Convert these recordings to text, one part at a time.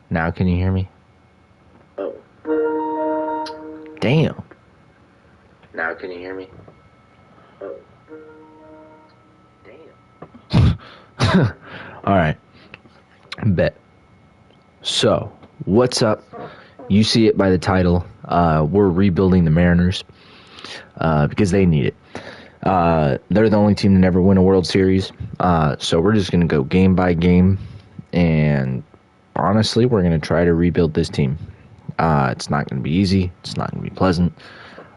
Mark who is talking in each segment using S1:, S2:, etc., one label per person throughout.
S1: Now can you hear me?
S2: Oh.
S1: Damn.
S2: Now can you hear me? Oh.
S1: Damn. Alright. Bet. So, what's up? You see it by the title. We're rebuilding the Mariners because they need it. They're the only team to never win a World Series. So we're just going to go game by game. And honestly, we're going to try to rebuild this team. It's not going to be easy. It's not going to be pleasant.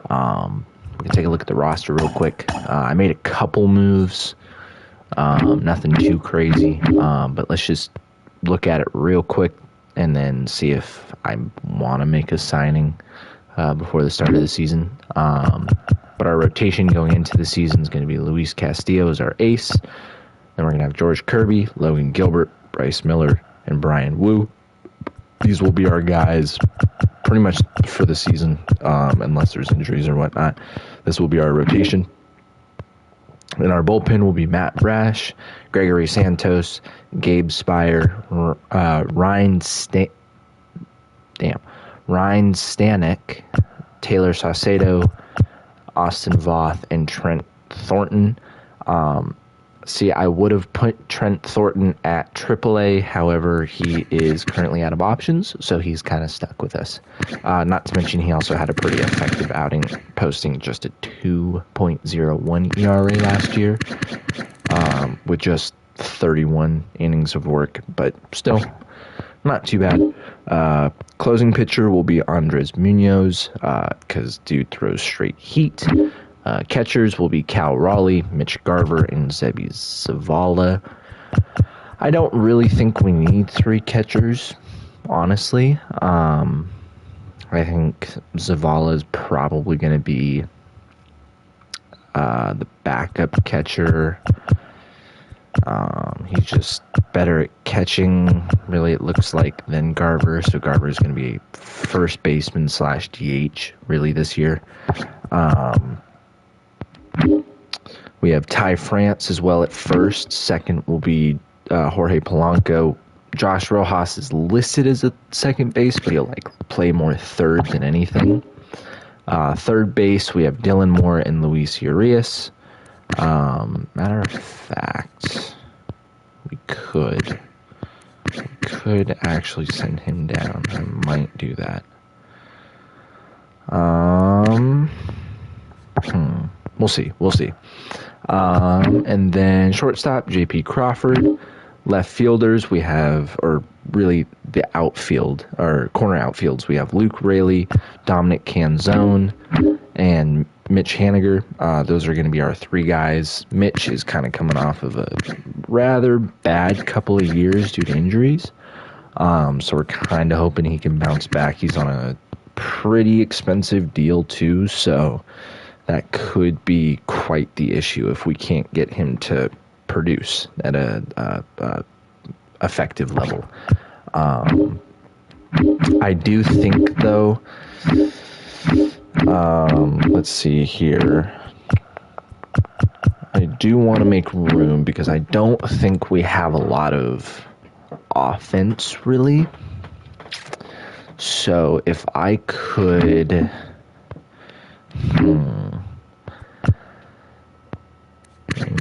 S1: We can take a look at the roster real quick. I made a couple moves. Nothing too crazy. But let's just look at it real quick and then see if I want to make a signing before the start of the season. But our rotation going into the season is going to be Luis Castillo as our ace. Then we're going to have George Kirby, Logan Gilbert, Bryce Miller, and Brian Wu. These will be our guys pretty much for the season, unless there's injuries or whatnot. This will be our rotation. And our bullpen will be Matt Brash, Gregory Santos, Gabe Spire, Ryan Stanek, Taylor Saucedo, Austin Voth, and Trent Thornton. I would have put Trent Thornton at AAA. However, he is currently out of options, so he's kind of stuck with us. Not to mention he also had a pretty effective outing, posting just a 2.01 ERA last year, with just 31 innings of work, but still not too bad. Closing pitcher will be Andres Munoz, because dude throws straight heat. Catchers will be Cal Raleigh, Mitch Garver, and Zebi Zavala. I don't really think we need three catchers, honestly. I think Zavala is probably going to be the backup catcher. He's just better at catching, really, it looks like, than Garver. So Garver is going to be first baseman / DH, really, this year. We have Ty France as well at first. Second will be Jorge Polanco. Josh Rojas is listed as a second base, but he'll play more third than anything. Third base, we have Dylan Moore and Luis Urias. Matter of fact, we could actually send him down. I might do that. We'll see. And then shortstop, J.P. Crawford. Left fielders, we have, or really the outfield, or corner outfields, we have Luke Raley, Dominic Canzone, and Mitch Haniger. Those are going to be our three guys. Mitch is kind of coming off of a rather bad couple of years due to injuries. So we're kind of hoping he can bounce back. He's on a pretty expensive deal too, so that could be quite the issue if we can't get him to produce at a effective level. I do think, though, let's see here. I do want to make room because I don't think we have a lot of offense, really. So if I could...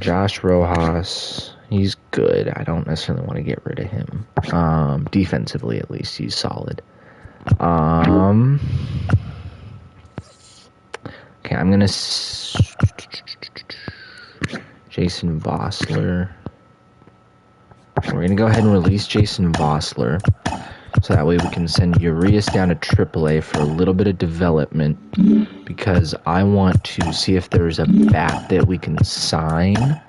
S1: Josh Rojas, he's good. I don't necessarily want to get rid of him. Defensively, at least, he's solid. Okay, I'm going to... Jason Vossler. We're going to go ahead and release Jason Vossler. So that way we can send Urias down to AAA for a little bit of development, because I want to see if there's a bat that we can sign.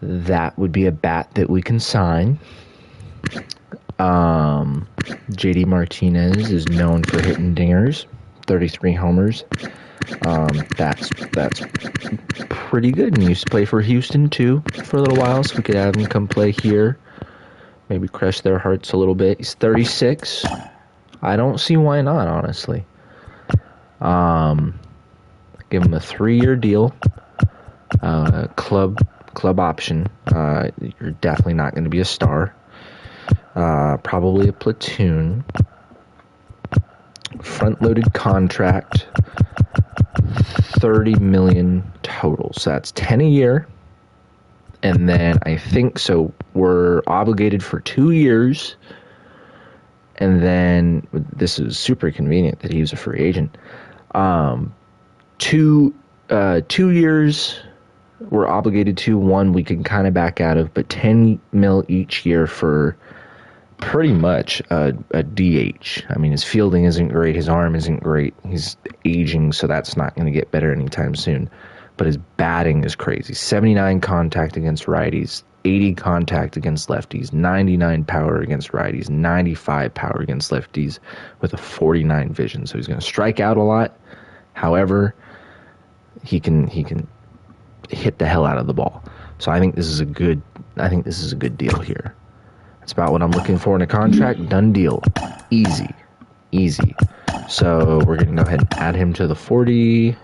S1: That would be a bat that we can sign. JD Martinez is known for hitting dingers, 33 homers. That's pretty good. And he used to play for Houston too for a little while, so we could have him come play here. Maybe crush their hearts a little bit. He's 36. I don't see why not, honestly. Give him a 3-year deal. Club club option. You're definitely not going to be a star. Probably a platoon. Front-loaded contract. $30 million total. So that's 10 a year. And then I think so we're obligated for 2 years. And then this is super convenient that he was a free agent. 2 years we're obligated to. 1 we can kind of back out of, but 10 mil each year for pretty much a DH. I mean, his fielding isn't great, his arm isn't great, he's aging, so that's not going to get better anytime soon. But his batting is crazy. 79 contact against righties, 80 contact against lefties, 99 power against righties, 95 power against lefties, with a 49 vision. So he's going to strike out a lot. However, he can hit the hell out of the ball. So I think this is a good deal here. That's about what I'm looking for in a contract. Done deal. Easy. So we're going to go ahead and add him to the 40.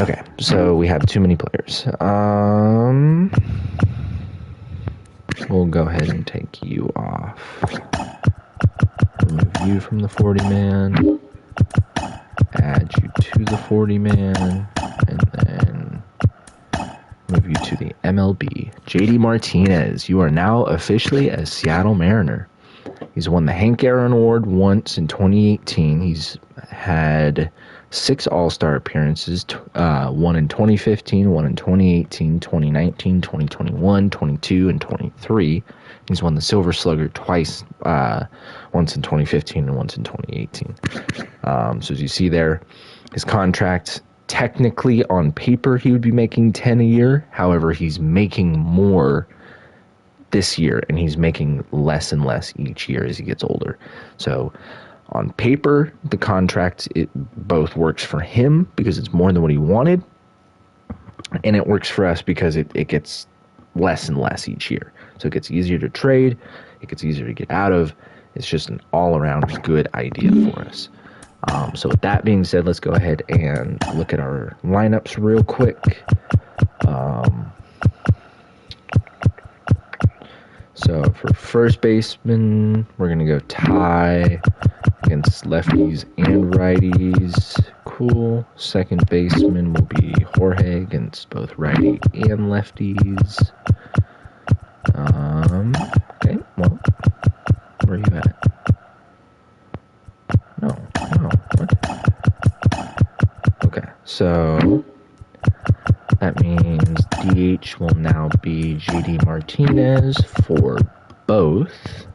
S1: Okay, so we have too many players. We'll go ahead and take you off. Remove you from the 40-man. Add you to the 40-man. And then move you to the MLB. JD Martinez, you are now officially a Seattle Mariner. He's won the Hank Aaron Award once in 2018. He's had 6 All-Star appearances, 1 in 2015, 1 in 2018, 2019, 2021, 22, and 23. He's won the Silver Slugger twice, once in 2015 and once in 2018. So as you see there, his contract, technically on paper, he would be making 10 a year. However, he's making more this year, and he's making less and less each year as he gets older. So on paper, the contract, it both works for him because it's more than what he wanted, and it works for us because it gets less and less each year. So it gets easier to trade, it gets easier to get out of. It's just an all-around good idea for us. So with that being said, let's go ahead and look at our lineups real quick. So for first baseman, we're going to go Ty against lefties and righties. Cool. Second baseman will be Jorge against both righty and lefties. Okay, well, where are you at? No, what? Okay, so that means DH will now be JD Martinez for both.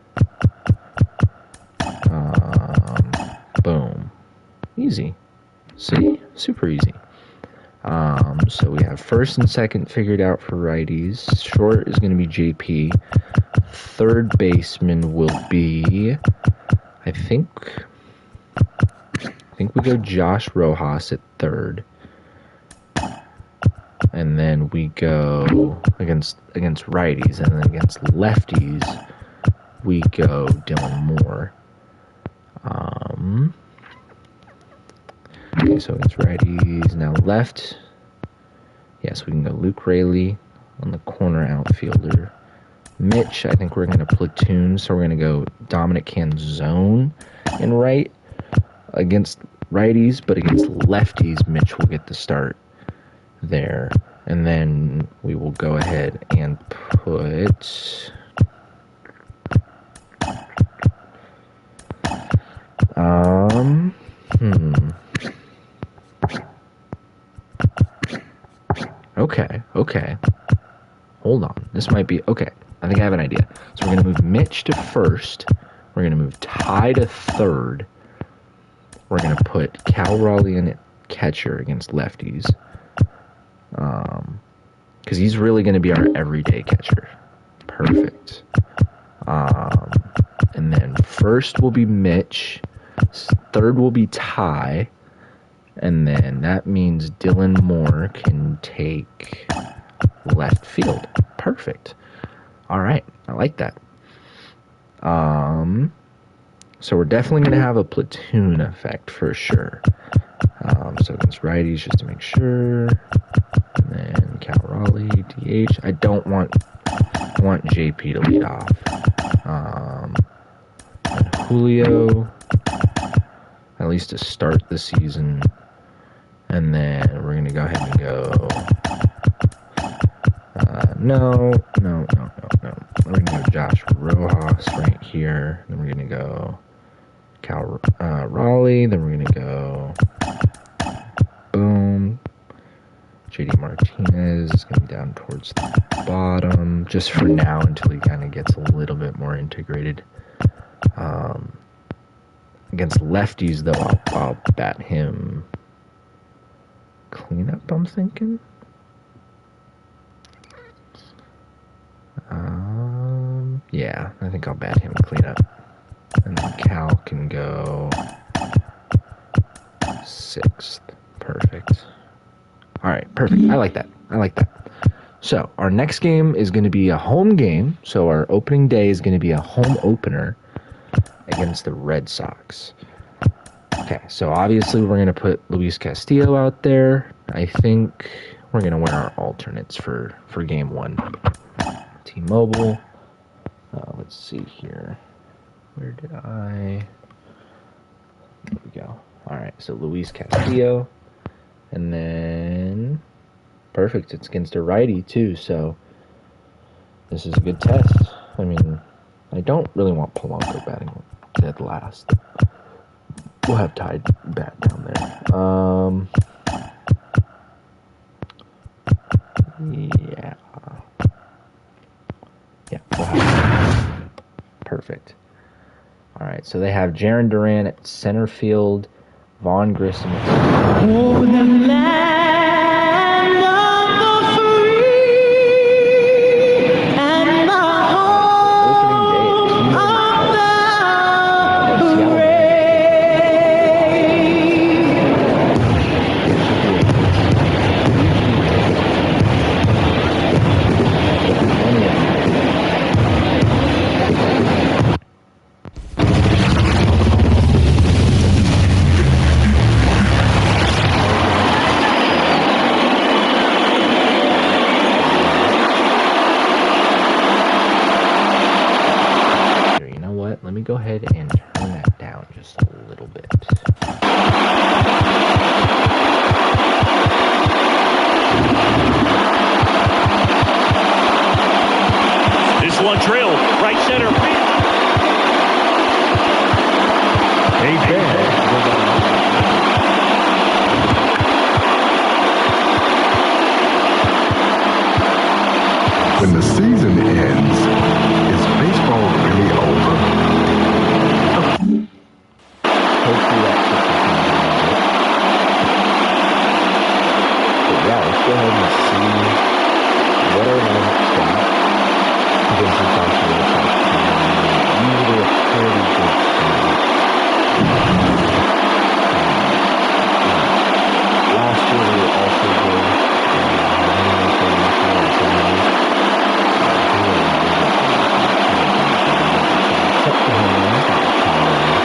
S1: Boom. Easy. See? Super easy. So we have first and second figured out for righties. Short is going to be JP. Third baseman will be, I think we go Josh Rojas at third. And then we go against righties, and then against lefties, we go Dylan Moore. Okay, so against righties, now left. Yes, we can go Luke Raley on the corner outfielder. Mitch, I think we're going to platoon, so we're going to go Dominic Canzone in right against righties, but against lefties, Mitch will get the start there. And then we will go ahead and put okay, hold on, this might be okay. I think I have an idea. So we're going to move Mitch to first, we're going to move Ty to third, we're going to put Cal Raleigh in at catcher against lefties, because he's really going to be our everyday catcher. Perfect. And then first will be Mitch, third will be Ty, and then that means Dylan Moore can take left field. Perfect. All right, I like that. So we're definitely going to have a platoon effect for sure. So against righties, just to make sure. And then Cal Raleigh, DH. I want JP to lead off. And Julio, at least to start the season. And then we're going to go ahead and go... No. We're going to go Josh Rojas right here. Then we're going to go Cal Raleigh. Then we're going to go... Boom. JD Martinez is going to be down towards the bottom. Just for now until he kind of gets a little bit more integrated. Against lefties, though, I'll bat him cleanup, I'm thinking. Yeah, I think I'll bat him cleanup. And then Cal can go 6th. Perfect. Alright, perfect. I like that. So, our next game is going to be a home game. So, our opening day is going to be a home opener against the Red Sox. Okay, so obviously we're going to put Luis Castillo out there. I think we're going to win our alternates for game 1. T-Mobile. Let's see here. Where did I... There we go. Alright, so Luis Castillo. And then... Perfect, it's against a righty too, so... This is a good test. I mean, I don't really want Polanco batting dead last. We'll have Tide bat down there. Yeah. Yeah, we'll have perfect. Alright, so they have Jarren Duran at center field, Vaughn Grissom at
S3: Oh, the land of the free and the home of the brave.
S1: Let me go ahead and turn that down just a little bit.
S4: This one drilled, right center.
S5: When the season ends, is baseball really over?
S1: Hopefully that puts us in a little bit. But yeah, let's go ahead and see what our lineups got against the Boston Red Sox team. Usually a pretty good team. Last year we were also good. Except for home runs, that was Colorado.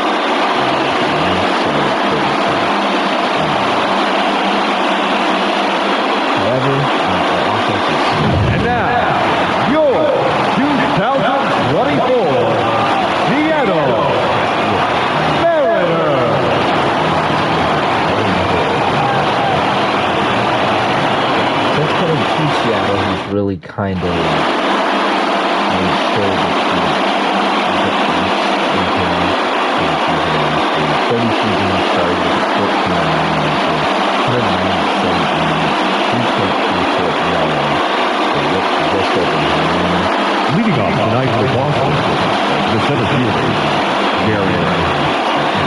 S1: However, our offense is...
S6: And now, your 2024 Seattle Mariners.
S1: Since coming to Seattle, he's really kind of made sure that he's so this season he started with a 14-9 record, 197 innings, 3.34 ERA, just over 9.
S6: Leading off tonight for Boston, the center fielder, Jarren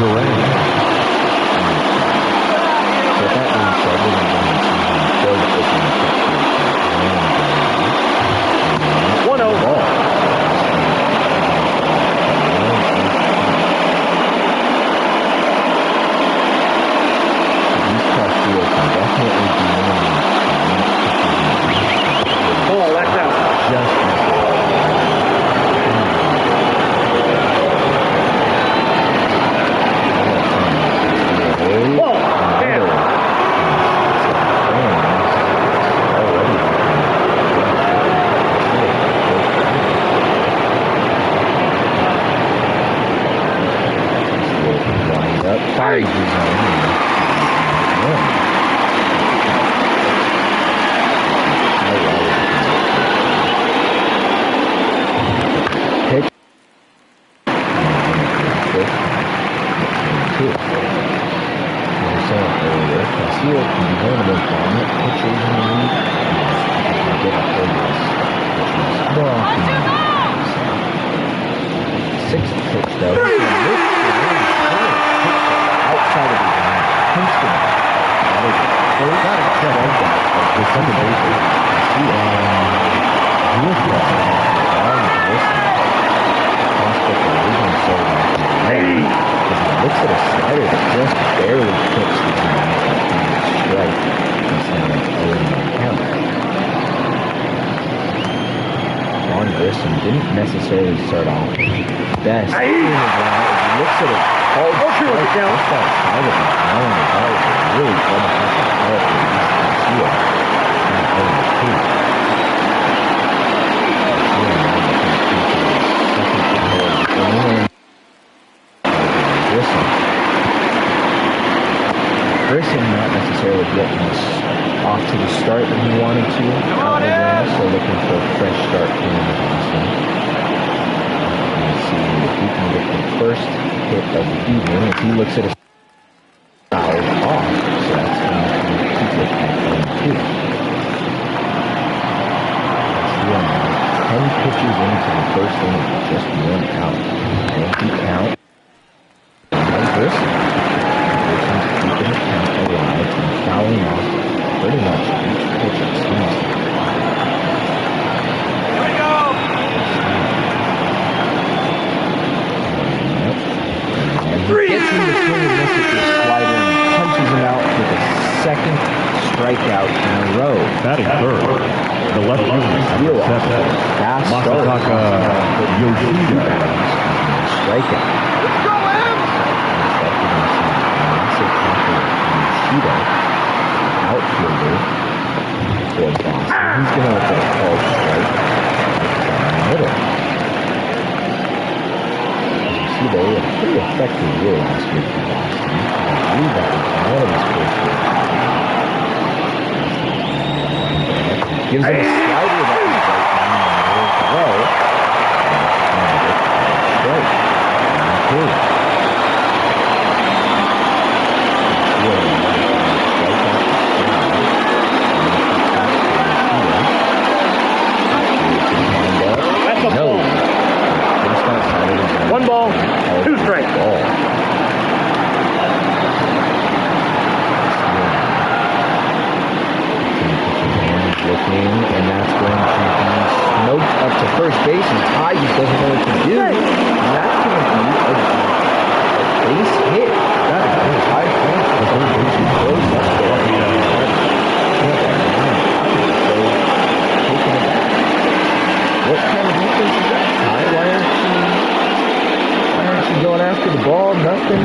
S6: Duran.
S1: So with that being said, we're going to go ahead and see him throw the opening pitch here.
S4: 1-0 ball.
S1: Castillo can definitely be one of
S4: Ball, that's out.
S1: just
S4: Ball, down.
S1: strike zone. Pitch. Two. As I was saying earlier, Castillo can be one of the most dominant pitchers in the league. He can get a hold of this, which is more often than not. Sixth pitch, though. Outside of his line. Pinched him. Well, he got a check out that. The second baseman. He was prospect of losing so long. Because he looks at a slider that just barely hits the strike. Instead of owing the count. Vaughn Grissom didn't necessarily start off best. He looks at a called strike just outside of him. Knowing that that was a really beneficial call for Castillo. Not owing the two. Grissom not necessarily getting us off to the start that he wanted to out of there, so looking for a fresh start here in Boston. Let's see if he can get the first hit of the evening. If he looks at a foul off, so that's going to keep it at 1-2. Let's see, 10 pitches into the first inning, just one out. And he count. Grissom. Grissom keeping the count alive and fouling off pretty much each pitch it seems like. Here we go! And he gets in the swing and misses the slider and punches him out with a second strikeout in a row.
S6: Batting third. The left fielder.
S1: Fast
S6: Masataka Yoshida.
S1: Strikeout. Let's go, Em! Yoshida, outfielder for Boston. He's going to look at a called strike in the middle. As you see, they had a pretty effective year last year for Boston. I believe that was one of his first years. Gives him a slider that was right down in the middle of the row. Strike. 1-2.
S4: One ball, two strikes.
S1: Looking, and that's going to be smoked up to first base, and Ty just doesn't know what to do. And that's going to be a base hit. That is high point. The third base is close up there. Taking it back. What kind of defense is that, Ty? Why aren't you going after the ball? Nothing.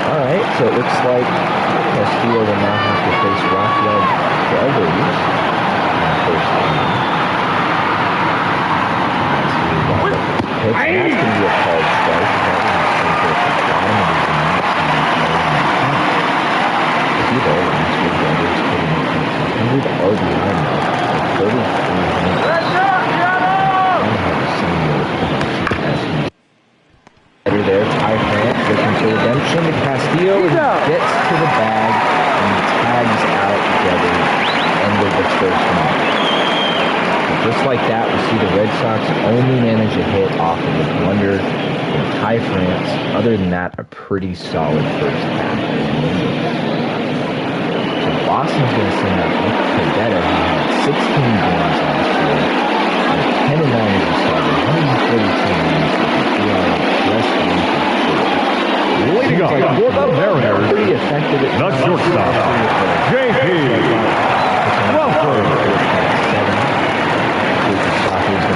S1: All right, so it looks like Castillo will now have to face Rockwood Brothers in the first inning. Pitch, and that's going to be a called strike. That was at the bottom of his knee. Castillo and his brothers putting in 100 RBI mark for 33 innings. There, Ty France looking for redemption to Castillo, and he gets to the bag and tags out together. End of the first inning. Just like that, we see the Red Sox only manage a hit off of a blunder from Ty France. Other than that, a pretty solid first half. So Boston's going to send out Nick Pivetta, who had 16 games last year, and 10-9 as a starter, 142 innings with an ERA less than 1.4.
S6: Way to go.
S1: Mariners. Pretty effective at
S6: the shortstop. JP. Welcome.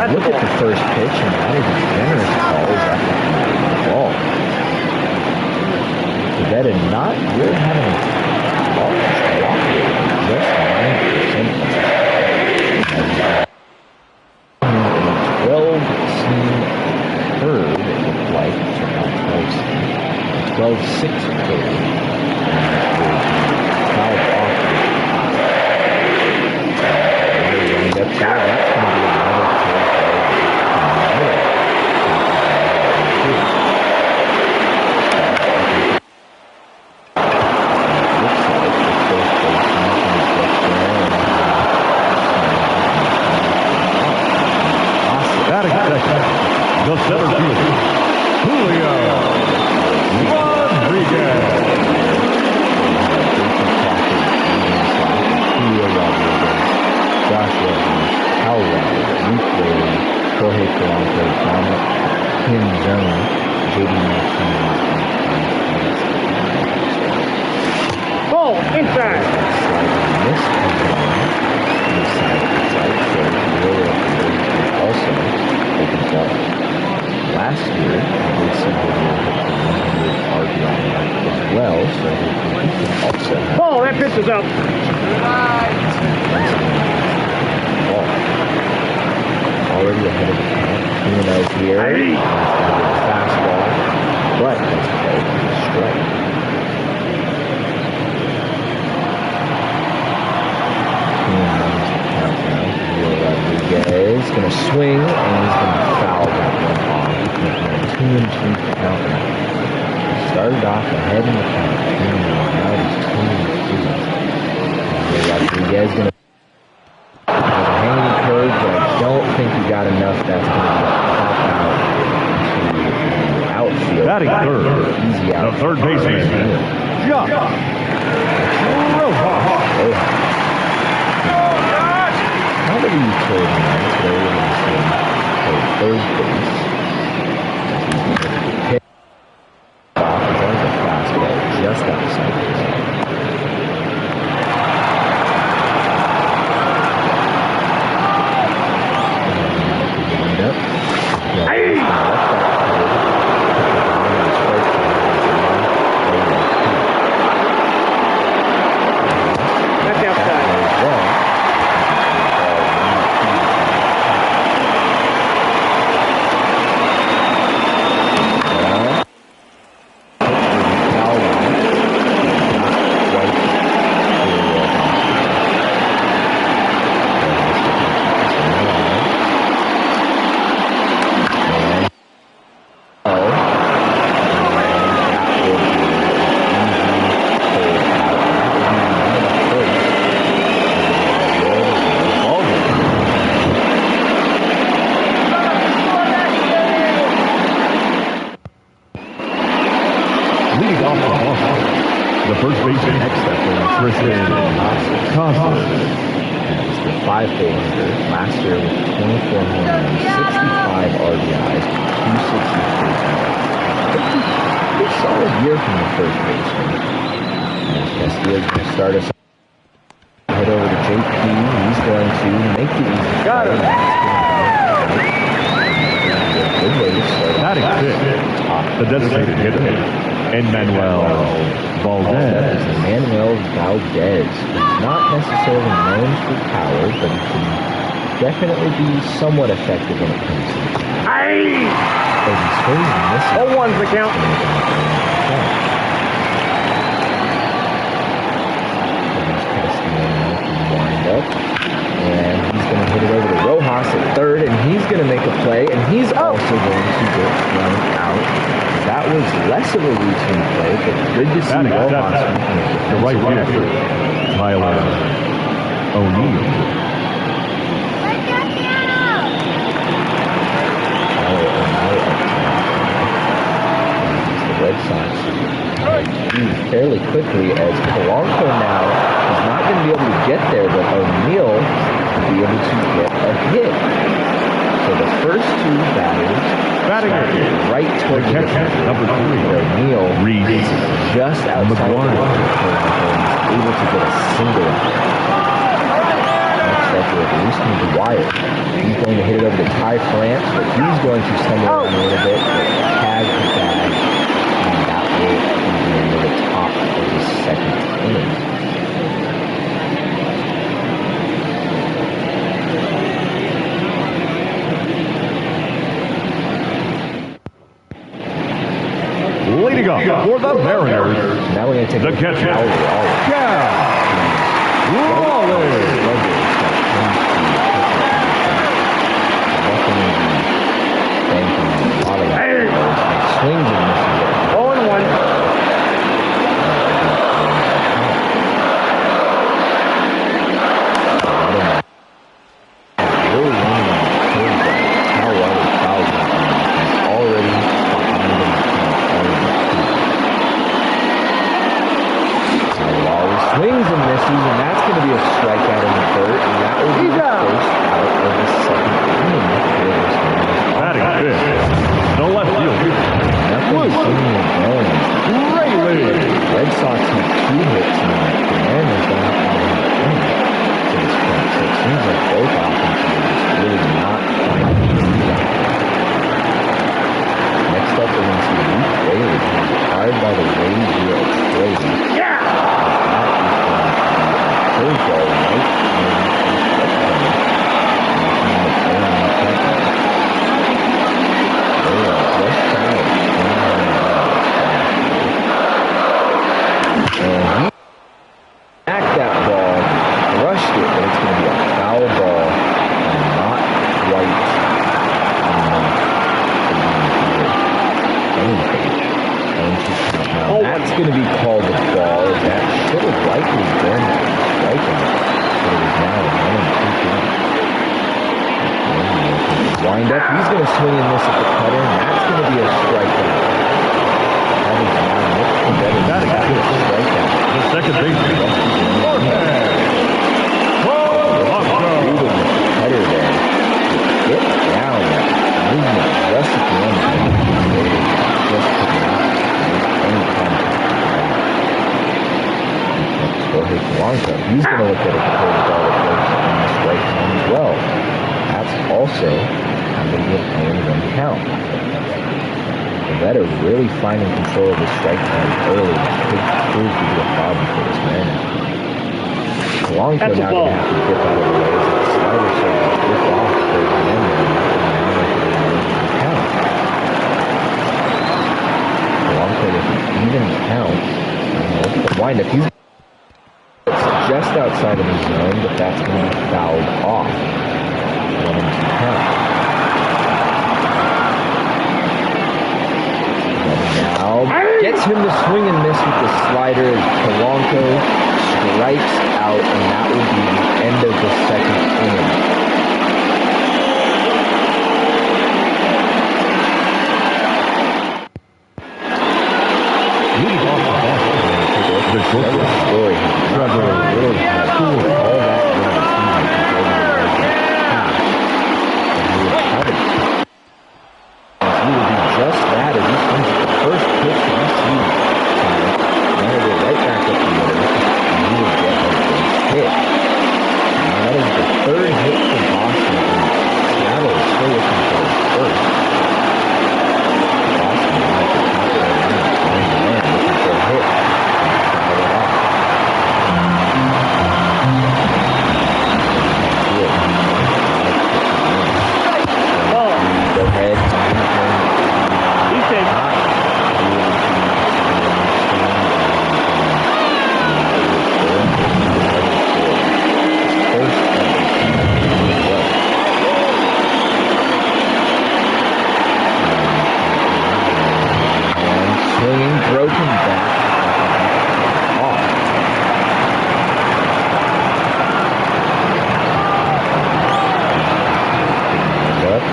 S6: Look at
S1: the first pitch, and that is a generous call after the ball. Pivetta not really having a large walk rate, just 9%. 12-seam third, it looked like, so not 12-seam. 12-6 total. Fouled off. Wind up here. That's going to be another clear play. Looks like the first baseman is going to get there.
S6: Batting second, the center fielder, Julio Rodriguez.
S1: Josh Evans, Cal Rogers, Luke Whaley, Jorge Polanco, Dominic Pinzone, J.D. Martinez,
S4: Ball inside.
S1: Miss Pinzone, inside, so Julio also opens up. Last year, we did see Julio hit the 100 RBI mark as well, so he can also have
S4: Ball, that pitch is up.
S1: already ahead of the count. 2-0 here. Fastball, but let's play the strike. Rodriguez is going to swing and he's going to foul that one off. 2-2 count now. Started off ahead in the count. 2-1. Now it's 2-2. Rodriguez going to curve, but I don't think he got enough. That's going to pop out to the outfield.
S6: Batting third,
S1: Easy out.
S6: the third baseman, Josh Rojas.
S1: Now that we told him that, today we're going to see him play third base. Hit off as long as a fastball just outside the zone.
S4: That's outside.
S6: The first baseman next up is Tristan Casas.
S1: He's the 5-4 hitter. Last year with 24 home runs, 65 RBIs, 263. Pretty solid year from the first baseman. Castillo's going to start us. Head over to JP. He's going to make the easy.
S4: Got it.
S1: Good way to start.
S6: Batting fifth, the designated hitter, Emmanuel Valdez.
S1: Emmanuel Valdez. He's not necessarily known for power, but he can definitely be somewhat effective when it comes to it.
S4: Aye!
S1: But he's always missing.
S4: 0-1's the count.
S1: Wind up. And he's going to hit it over to Rojas at third, and he's going to make a play, and he's also going to get thrown out. That was less of a routine play, but good to see Rojas.
S6: The right fielder, Tyler O'Neill.
S1: The Red Sox fairly quickly as Polanco now is not going to be able to get there, but O'Neill will be able to get a hit. So the first two batters right towards the catcher,
S6: number 3,
S1: O'Neill
S6: Reese
S1: is just outside of the line. He's able to get a single out. Next up with Houston Dwyer. He's going to hit it over to Ty France, but he's going to stumble around a little bit, tag the bag, and that will be near the top of his second inning.
S6: Leading off for the Mariners,
S1: Now we're going to take
S6: the
S1: a
S6: catcher,
S1: foul.
S6: Jack Wallace.
S1: Swings and misses it.
S4: 0-1.
S1: Really leaning on the curveball. How well he fouls him. He's already behind him. Wallace swings and misses, and that's going to be a strikeout in the third, and that will be the first out of the second inning.
S6: Batting fifth, the left fielder,
S1: Nothing swinging and going.
S6: Rayleigh.
S1: Red Sox have 2 hits tonight. The Mariners don't have any to this point, so it seems like both offenses are just really not finding the rebound. Next up, we're going to see Luke Bailey, who's acquired by the Rays via a trade.
S4: Yeah!
S1: That is going to be a curveball right in the strike zone. And it's going to be they are just shy of 29 miles. And he backed that ball, rushed it, but it's going to be a foul ball and not quite enough now that's going to be called a ball. That should have likely been a strikeout, but it is now a 1-2 pitch. Wind up, he's going to swing and miss at the cutter, and that's going to be a strikeout. That is now Nick Cabrera. That is a strikeout.
S6: The second baseman,
S1: Cutter there. Get down. Movement just at the end. Just could not make any contact. Jorge Polanco. He's going to look at it to play the ball at first on the strike zone as well. That's also going to be a 0-1 count. Cabrera really finding control of the strike zone early. Could prove to be a problem for this man. Polanco
S4: That's a
S1: now
S4: ball.
S1: going to have to dip out of the way as the slider starts to dip off towards the end there. And now make it a 1-1 count. Polanco with an even count. Wind up. He's just outside of the zone, but that's going to be fouled off. 1-2 count. Now gets him to swing and miss with the slider as Polanco strikes out, and that will be the end of the second inning.
S6: leading off the bat, the shortstop,
S1: Story
S6: Trevor
S1: really has
S6: Story.
S1: all that in the season compared to the half. And he would have it. He would be just that as he swings at the first pitch that he sees. Now he'll go right back up the middle, and he will get a base hit. Now that is the third hit for Boston, and Seattle is still looking for his first. Boston is at the top of the line, playing the man, looking for a hit. And foul it off. Go ahead.
S4: He said,
S1: Swinging, broken back. Off. Up,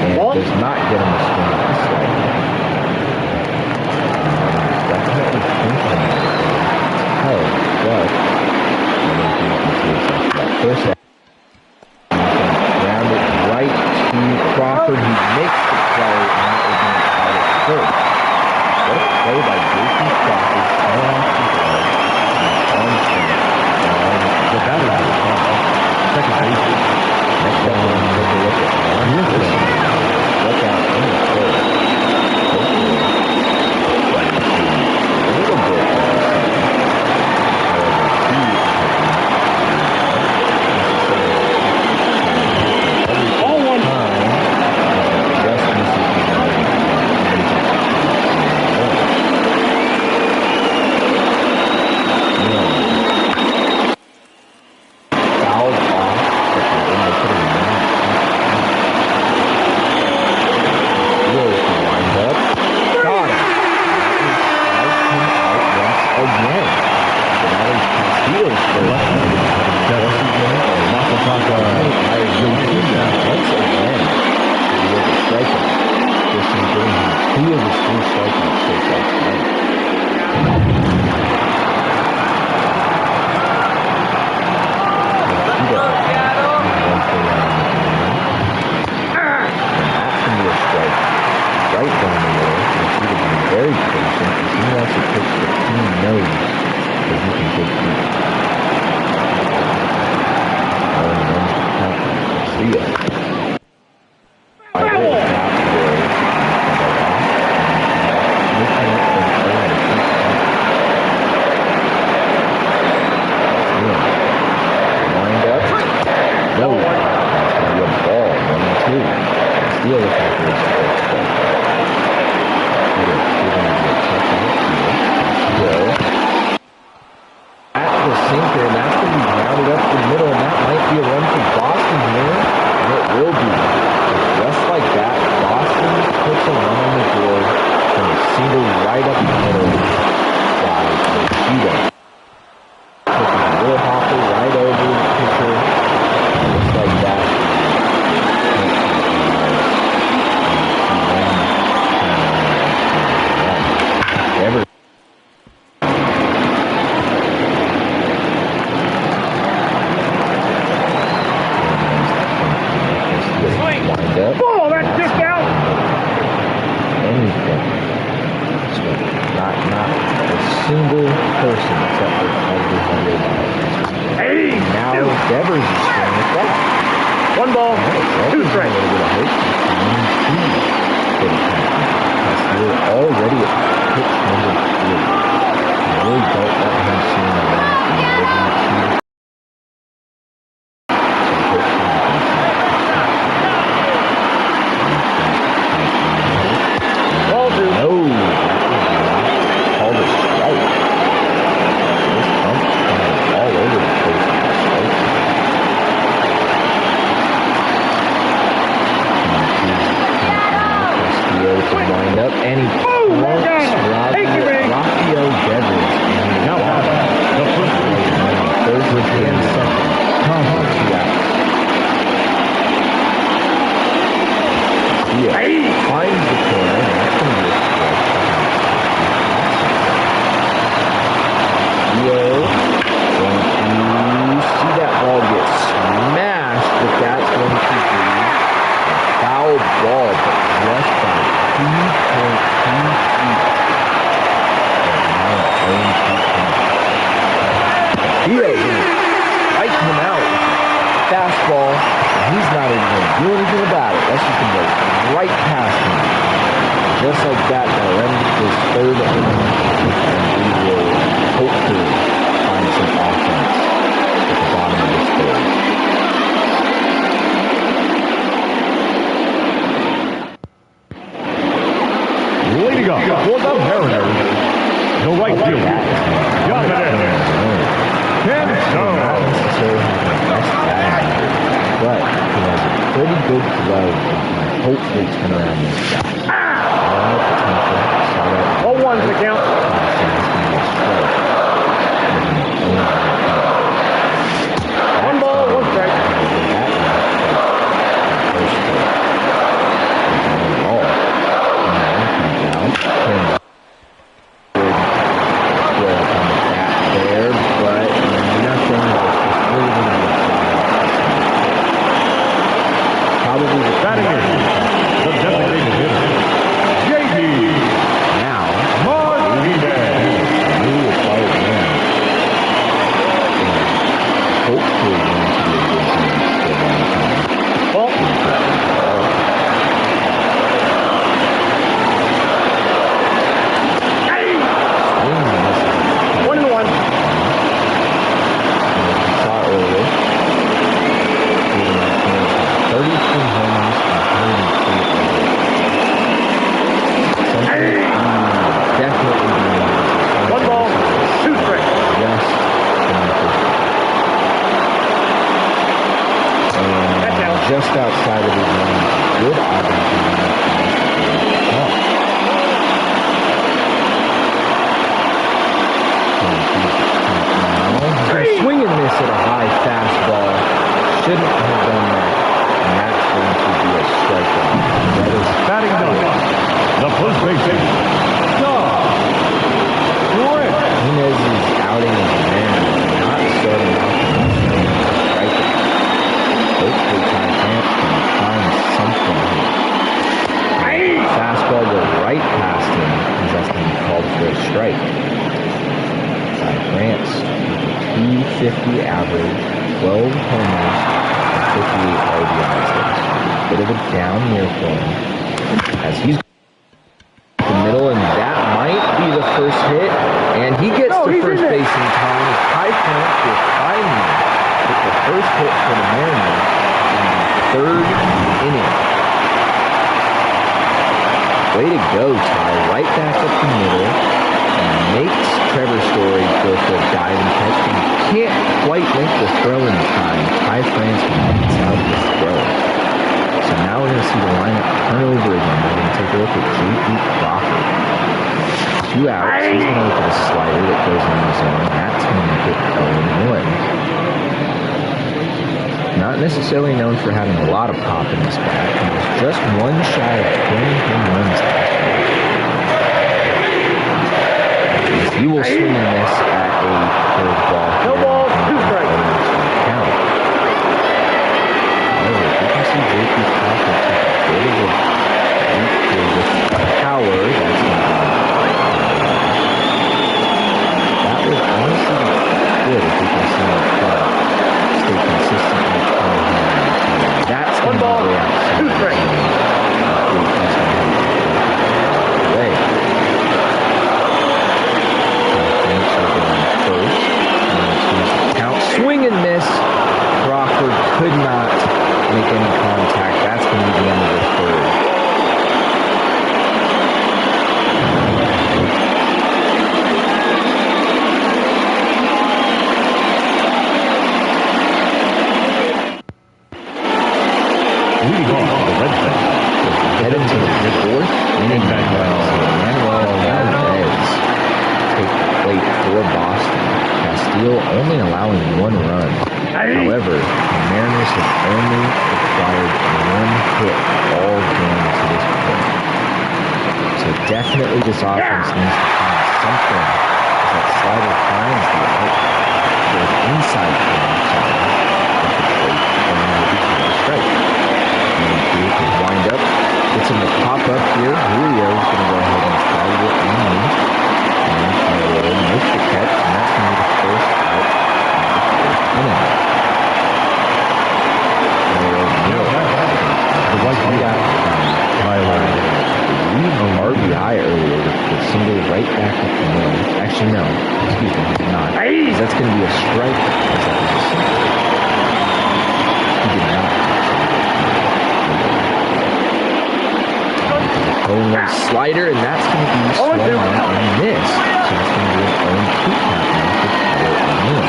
S1: and
S4: Ball.
S1: does not get him to swing at the slider. Definitely thinking but I don't think you can see himself that first half. Ground it right to Crawford. He makes the play, and that will be out at first. What a play by Jason Crawford, thrown off the ball, and on stance.
S6: The batter is second baseman.
S1: Next up, we're going to take a look at Ron Wilson. Look out in the third. Hopefully, a little bit of the second. However, he
S4: all one.
S1: just misses the He is a true striker. Right down the middle, and he would be very patient because he wants to pitch the team knows that he can take deep. See ya. Wind up. No. It's going to be a ball. 1-2. Steal the Packers. At the sinker, and that's going to be grounded up the middle, and that might be a run for Boston here, and it will be. Just like that, Boston puts a run on the board from a single right up the middle by Yoshida. Puts a little hopper right over the pitcher, just like that. Ever.
S4: Oh, that's just out.
S1: Anything. So not a single person except for probably $100.
S4: Hey,
S1: Now Devers is swinging with that.
S4: 1 ball, 2 strikes.
S1: We're already at pitch number 3. I really don't want him seeing the run from the living two. Wind up and he Rafael Devers.
S4: Now, the first
S1: third and second. 2 outs. Finds the corner. That's going to be a strike. Going to see that ball get smashed, but that's going to be a foul ball, but just by 2.2 feet. Lights him out. Fastball. He's not even going to do anything about it. That's just going to go right past him. Just like that, that'll end this third inning, and we will hopefully find some offense at the bottom of this third.
S6: Leading up for the Mariners, the right fielder, Dominic Pinto.
S1: Not necessarily having the best batting, but he has a pretty good glove and can hopefully turn around this guy. Potential. Saw that.
S4: 0-1's the count. One ball, 1 strike.
S6: Batting in, the designated hitter, J.D.
S1: Now,
S6: Martinez.
S1: hopefully going to be a good team for a long time.
S4: Ball. 1-1.
S1: Saw earlier. 33 homers and 103 definitely
S4: 1 ball, 2 strikes.
S1: Yes.
S4: That's out.
S1: And just outside of his range. Good opportunity. Swing and miss at a high fastball. Shouldn't have done that. And that's going to be a strikeout. That is
S6: Batting ninth, The first baseman,
S1: Jimenez's outing as a man not starting off the right. Hopefully Ty France can find something here. Fastball go right past him as that's going to be called for a strike. Ty France, 250 average, 12 homers, and 58 RBIs. Bit of a down year for him as he's the middle, and that might be the first hit, and he gets to first base in time. Ty France will finally get the first hit for the Mariners in the third inning. Way to go, Ty. Right back up the middle and makes Trevor Story go for a dive and catch. But he can't quite make the throw in time. Ty France beats out the throw. So now we're going to see the lineup turn over again. We're going to take a look at J.P. Crawford. 2 outs. He's going to look at a slider that goes in the zone. That's going to make it 0-1. Not necessarily known for having a lot of pop in his bat. He was just one shy of 20 home runs last year. He will swing and miss at a curveball.
S4: No balls, 2 strikes.
S1: Count. However, if you can see J.P. Crawford take a bit of a leap here with power, that's going to be. That would honestly be good if we can see him stay consistent with that's going to be way outside.
S4: 2 strikes.
S1: Away. First. Count. Swing and miss. Crawford could not make any contact. That's going to be the end of the third.
S6: leading off the red fence.
S1: Head into the fourth inning. Manuel Valdez take the plate for Boston. Castillo only allowing 1 run. However, the Mariners have only acquired 1 hit all game to this point. So definitely this offense needs to find something as that slider finds the out. Goes inside the plate and then will become a strike. Wind up, gets him to pop up here. Julio's going to go ahead and try to get in and will make the catch, and that's going to be the first out of the 4th inning. The White got RBI earlier with the single right back up the middle. Actually, no, excuse me, he's not. That's going to be a strike. That was a single. He did not. One slider, and that's going to be swung on and missed. So it's going to be an 0-2 count now for Tyler O'Neill.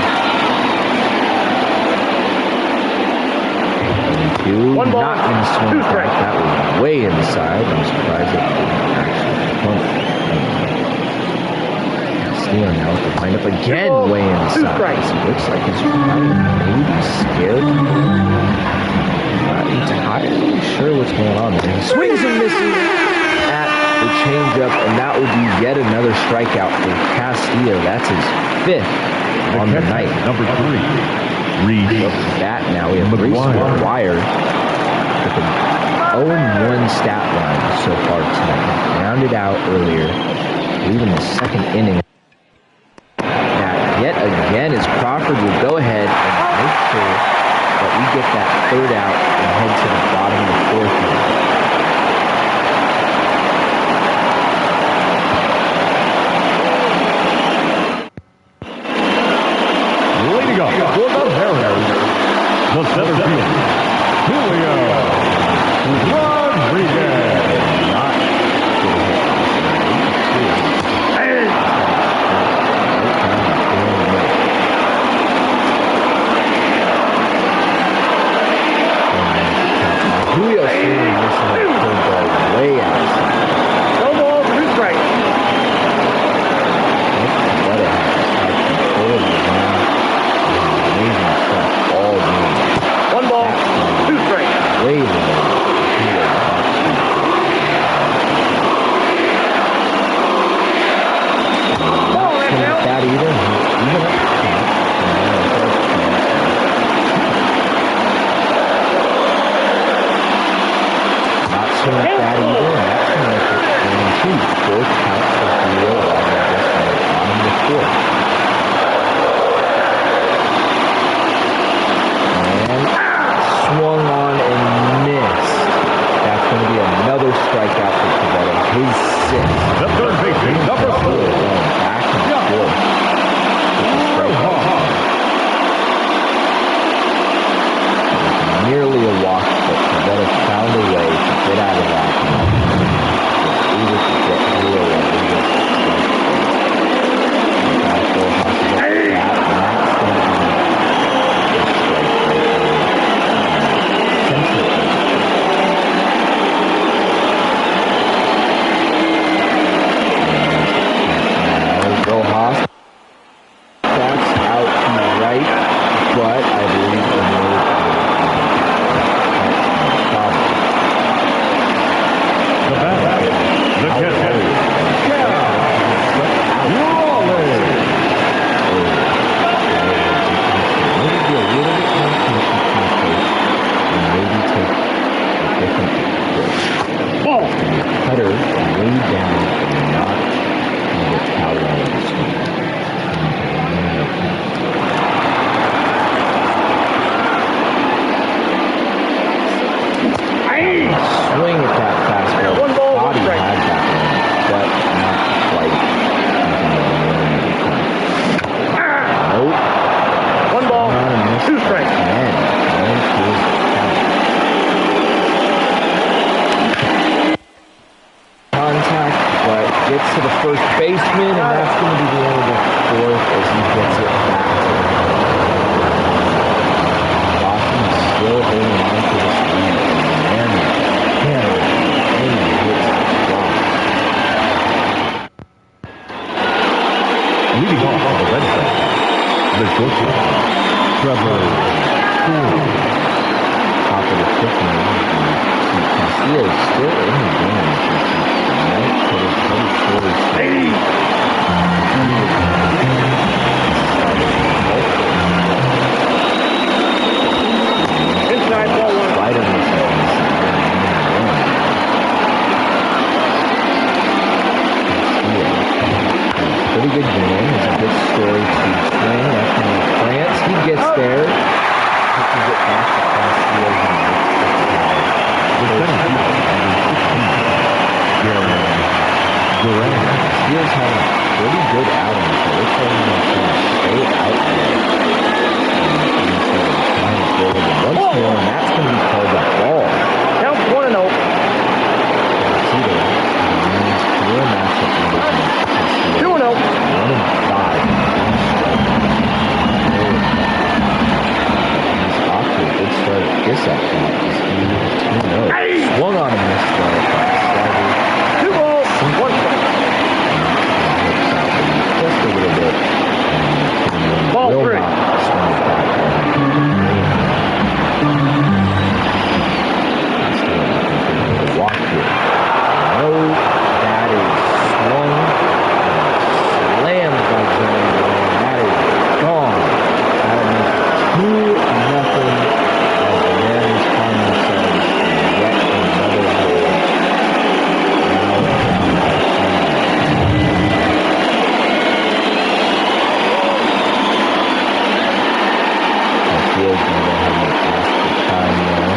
S1: 1 ball, not going to swing back. That was way inside. I'm surprised it didn't actually come. Castillo now with the windup again, way inside. It looks like he's trying to maybe scare people. Not entirely sure what's going on there. He swings and misses at the changeup, and that will be yet another strikeout for Castillo. That's his 5th on the night.
S6: Number 3, Reed.
S1: That now we have Reese McGuire with an 0-1 stat line so far tonight. Rounded out earlier, I believe in the 2nd inning. That yet again is Crawford will go ahead and make sure that we get that 3rd out and head to the bottom of the 4th inning.
S6: Leading up for the Mariners, the center fielder, Julio Rodriguez.
S1: Not Julio swinging this one that even. That's going to make it 3-2. Fourth count for Julio Rodriguez on the bottom of the fourth. And swung on and missed. That's going to be another strikeout for Pivetta. His sixth.
S6: The third baseman, number 4.
S1: Going back and forth. Nearly a walk, but Pivetta found a way to get out of that. Was able to get Julio Rodriguez to strike. Fastball hustle up the bat, and that's going to be a strike right there. Central. Now, Rojas. That's out to the right, but I believe the move.
S6: The batter, the catcher,
S1: Maybe be a little bit more patient to the coach and maybe take a different approach.
S4: Ball.
S1: Cutter way down and not get power out of the swing. Swing at that fastball.
S4: One ball, one
S1: Body
S4: strike.
S1: had that one, but not quite. Nope.
S4: One ball,
S1: Not a miss.
S4: 2 strikes.
S1: Again. Going to his count. Contact, but gets to the first baseman, and that's going to be the end of the fourth as he gets it back. Boston is still holding on to this lead.
S6: leading off on the red side. The shortstop, Trevor Ford.
S1: Top of the fifth inning. Castillo is still in the game. Tonight, for the third quarter.
S4: Inside, ball 1.
S1: Slider pretty good game. It's a good story to swing. That's from France. He gets there. He can get back to Castillo. Steele's having a pretty good outing, so looks like he's going to stay out there. And so he's trying to throw it once more, and that's going to be called a ball.
S4: Count 1-0.
S1: Castillo remains clear matchup in this match.
S4: 2-0.
S1: 1-5. He's off to a good start at this at-bat. He's 2-0. Swung on a missed throw. Slider.
S4: 2 balls, 1 strike.
S1: Just a little bit.
S4: Ball
S1: Will
S4: 3.
S1: not swing it back. Still walk here. No, that is swung. Slammed by Jeremy Lane. That is gone. That'll make 2-0 as the Mariners find themselves in yet another hole. Now they're down by 3. Field's going to go ahead and ask for time there.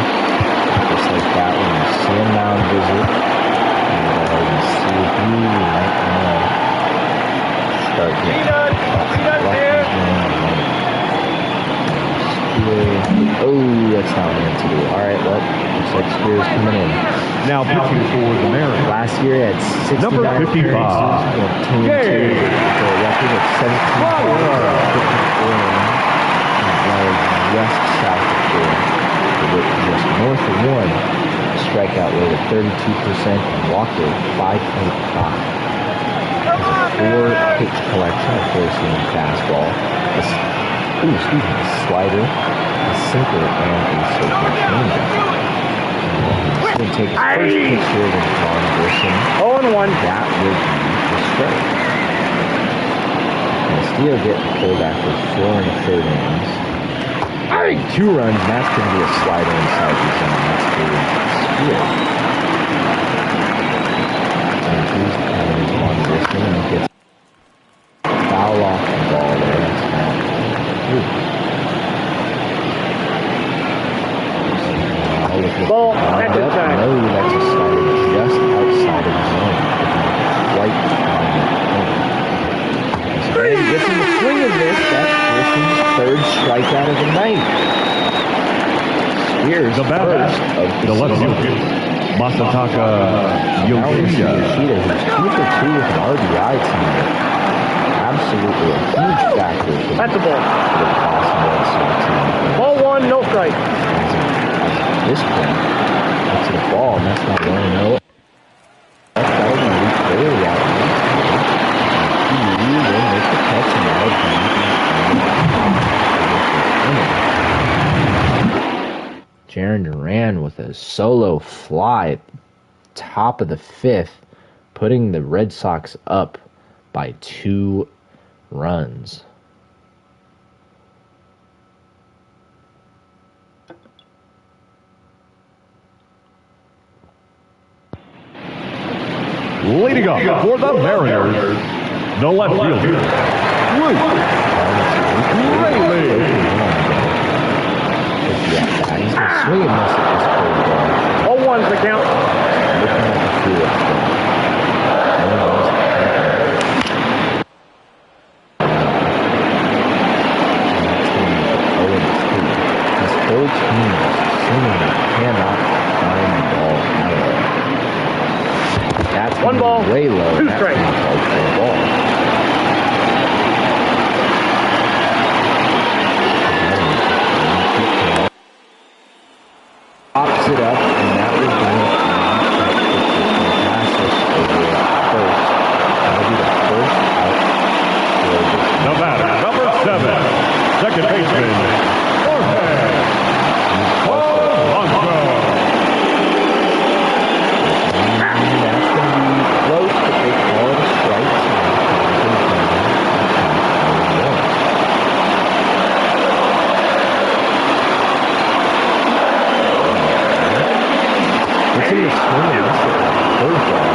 S1: Just like that when you see him mound visit. And go ahead and see if you might want to start getting Oh, that's not meant to do. Alright, well, looks like Spears coming in.
S6: Now pitching for the Mariners.
S1: Last year he had 69
S6: Number 55.
S1: appearances, went 2-2 for a record of 17 just south of 4, with just north of 1, strikeout rate of 32% and walk rate of 5.5. Has a 4-pitch collection, a 4-seam fastball, a slider, a sinker, and a circle changeup. He's going to take his first pitch here against Vaughn Grissom.
S4: 0-1.
S1: That would be the strike. Castillo getting pulled after 4 1/3 innings. 2 runs, and that's going to be a slider inside the zone. That's for Steele. Mariners'
S6: the batter,
S1: first of
S6: the left
S1: season.
S6: fielder, Masataka
S1: Now we see
S6: Yoshida.
S1: Yoshida, who's 2 for 2 with an RBI tonight. Absolutely a huge factor for
S4: That's a ball.
S1: the Boston Red Sox team.
S4: Ball one, no strike.
S1: At this point, it's a ball, and that's not 1-0. That'll be Luke Bailey out there. He reeled in, makes the catch, and now Jaron Duran with a solo fly at the top of the 5th, putting the Red Sox up by 2 runs.
S6: Leading up for the Mariners, the left fielder, Luke Rayleigh.
S1: Yeah, he's going to swing and miss at this curveball.
S4: 0-1's the count.
S1: Looking at the field. This whole team is seemingly cannot find the ball at all. That's
S4: One ball,
S1: way low.
S4: 2
S1: That's
S4: strikes.
S1: gonna be called for a ball. Pops it up, and that was fantastic over at first. That'll be the first out for this.
S6: The batter, number 7, second baseman, Jorge Polanco.
S1: That's going to be close, but they call it a strike. It's in the swing and miss it. Curveball.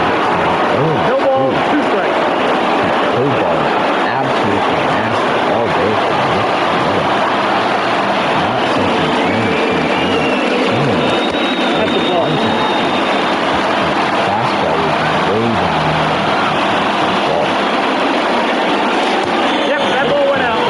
S4: No ball, 2 strikes.
S1: Curveball is absolutely nasty all day. Not something
S4: That's a ball.
S1: fastball was way down.
S4: Yep, that ball went out.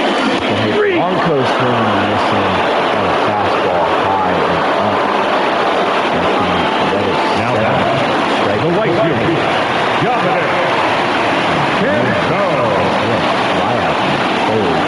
S1: Bronco swinging and missing on a fastball high and up.
S6: Now back, the right fielder, Dominic Pinto.
S1: Fly out from the third.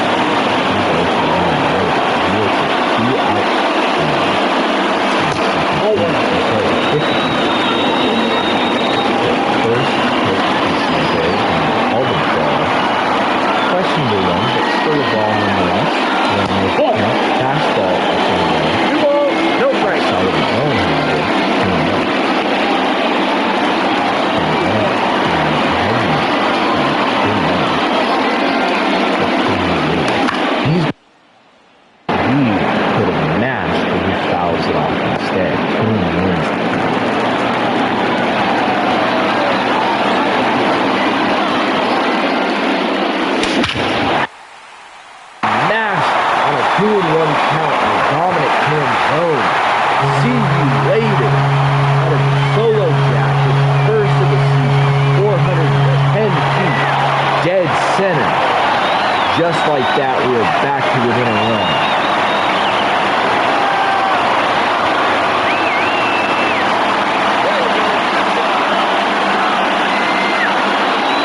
S1: Questionable one, but still a ball nonetheless. Fastball up in the way.
S4: 2 balls, no strikes.
S1: Side of his own handle. He could have mashed, but he fouls it off instead. Clean wins. Mashed on a 2-1 count by Dominic Cantone. See you later. Out of solo jack, his first of the season, 410 feet, dead center. Just like that, we are back to within a run.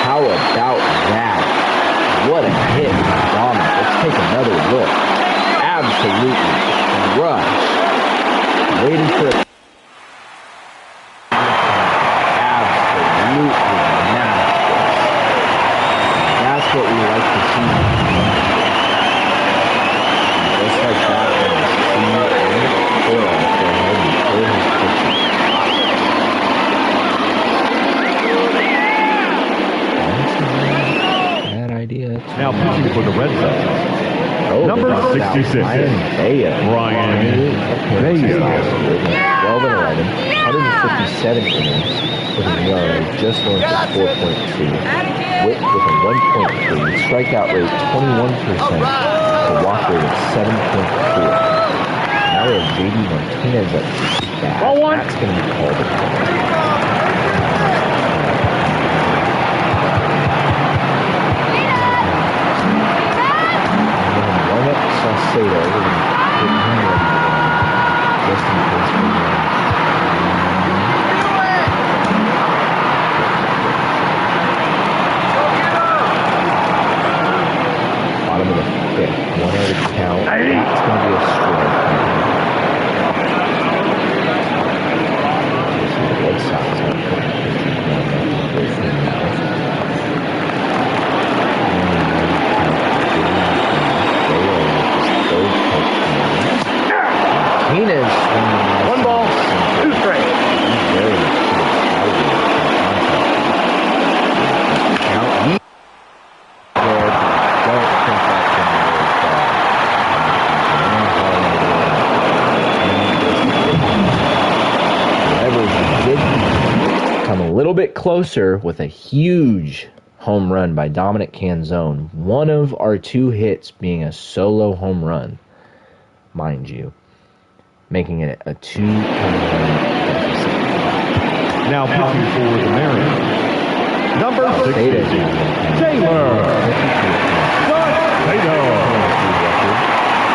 S1: How about that? What a hit from Dominic. Let's take another look. Absolutely crushed. Waiting for it. Absolutely masterful. That's what we like to see. Just like that, when you see it in the field, go ahead and pull his picture. Bad idea.
S6: Now pitching for the Red Sox,
S1: Oh,
S6: number
S1: that's
S6: 66,
S1: Brian Bayer.
S6: Brian Bayer.
S1: 12 and 11, 157 innings with an ERA just north of 4.2, whip with a 1.3, strikeout rate 21%, a walk rate of 7.4. Now we have JD Martinez at bat.
S4: Ball one.
S1: That's going to be called a ball. Sato. We're going to get him ready to run. Just in case we run. Bottom of the fifth. 1 out of count. That's going to be a strike. The Red Sox are Martinez swinging.
S4: 1 ball, 2 strikes.
S1: He's very excited. Count. He there. Don't think that's going to work. However, he did come a little bit closer with a huge home run by Dominic Canzone. One of our 2 hits being a solo home run, mind you, making it a 2-1 deficit.
S6: Now pitching for the Mariners. Number 60,
S1: Taylor.
S6: Taylor. Taylor.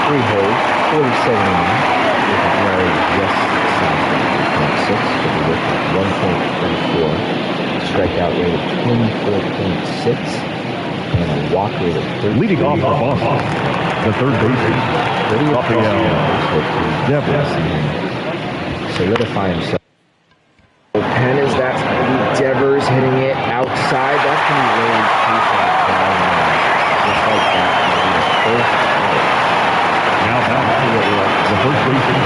S1: 3 holds, 47 innings, with a ERA just 7.6, with a whip of 1.34, strikeout rate of 24.6, and a walk rate of 30.
S6: Leading off the Boston, the third baseman, Rafael Devers.
S1: Solidify himself. Pen is that's going to be Devers hitting it outside. That's going to be really patient down. Just like that. First out.
S6: Now back to the first baseman,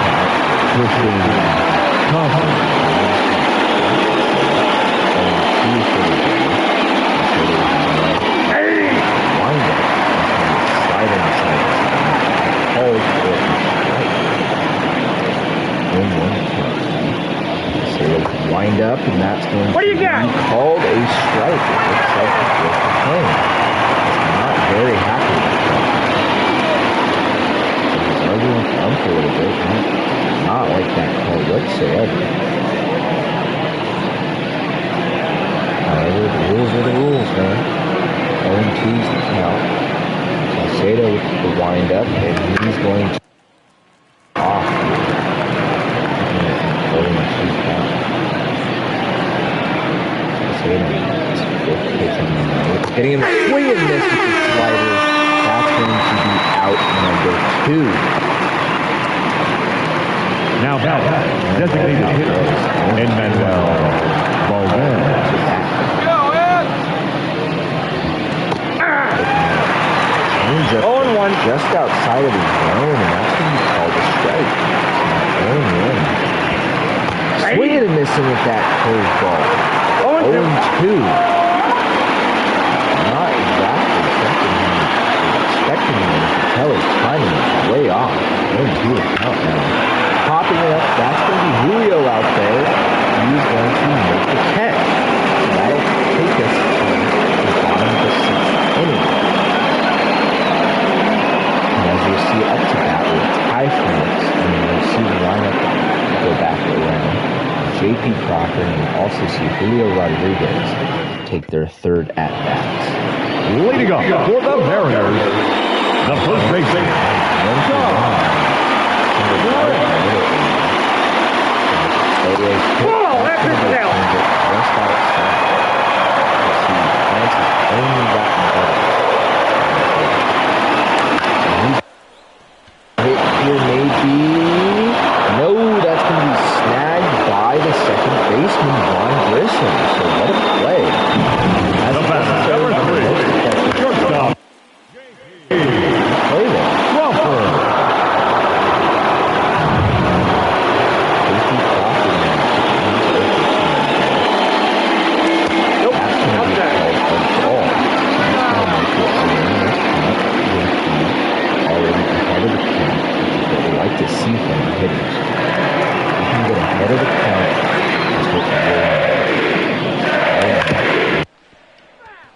S6: Christian Thompson.
S1: Wind up. Slide inside. Hold for in 1 count. So they can wind up, and that's going to be called a strike. It looks like it's just a plane. Not very happy with that. So he's arguing with the umpire a little bit. Not like that call whatsoever. However, the rules are the rules, man. 0-2's the count. Salcedo with the wind up, and he's going to off. 0-2 count. Salcedo is pitching. Getting him a swing and miss with the slider. That's going to be out number 2.
S6: Now back, designated hitter, Emmanuel Valdez.
S4: 0-1.
S1: Just outside of his zone, and that's going to be called a strike. 0-1. Swinging and missing with that curveball. 0-2. Not exactly expecting him to tell his timing is way off. 0-2 count now. Popping it up, that's going to be Julio out there. He's going to make the catch. So that'll take us to the bottom of the 6th inning. As you'll see up to that with tie frames, and you'll see the lineup go back around. J.P. Crawford, and you'll also see Julio Rodriguez take their 3rd at-bats.
S6: Leading up for the Mariners, the first baseman,
S4: That's it now.
S1: Just outside. Francis only gotten better. Hit here may be... No, that's going to be snagged by the second baseman, Vaughn Grissom. So what a play.
S6: the batter, number 3, shortstop,
S1: Play there.
S6: Crawford.
S1: J.P. Crawford now.
S4: Nope.
S1: That's going to be called a ball. So that's going to make it a winner's count with the already ahead of the count, which is what we like to see from the hitters. You can get ahead of the count. That's what you want.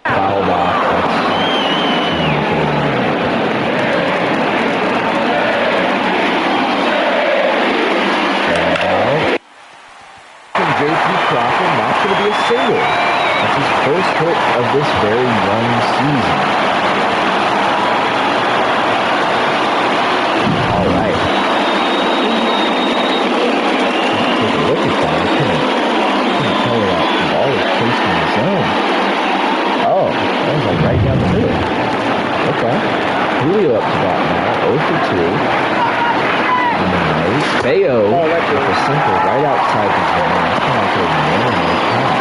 S1: Fouled off. J.P. Crawford, not going to be a single. That's his first hit of this very young season. strikeout now. 0 for 2. And then Bayo with a single right outside the zone. That's going to go 1-0 count.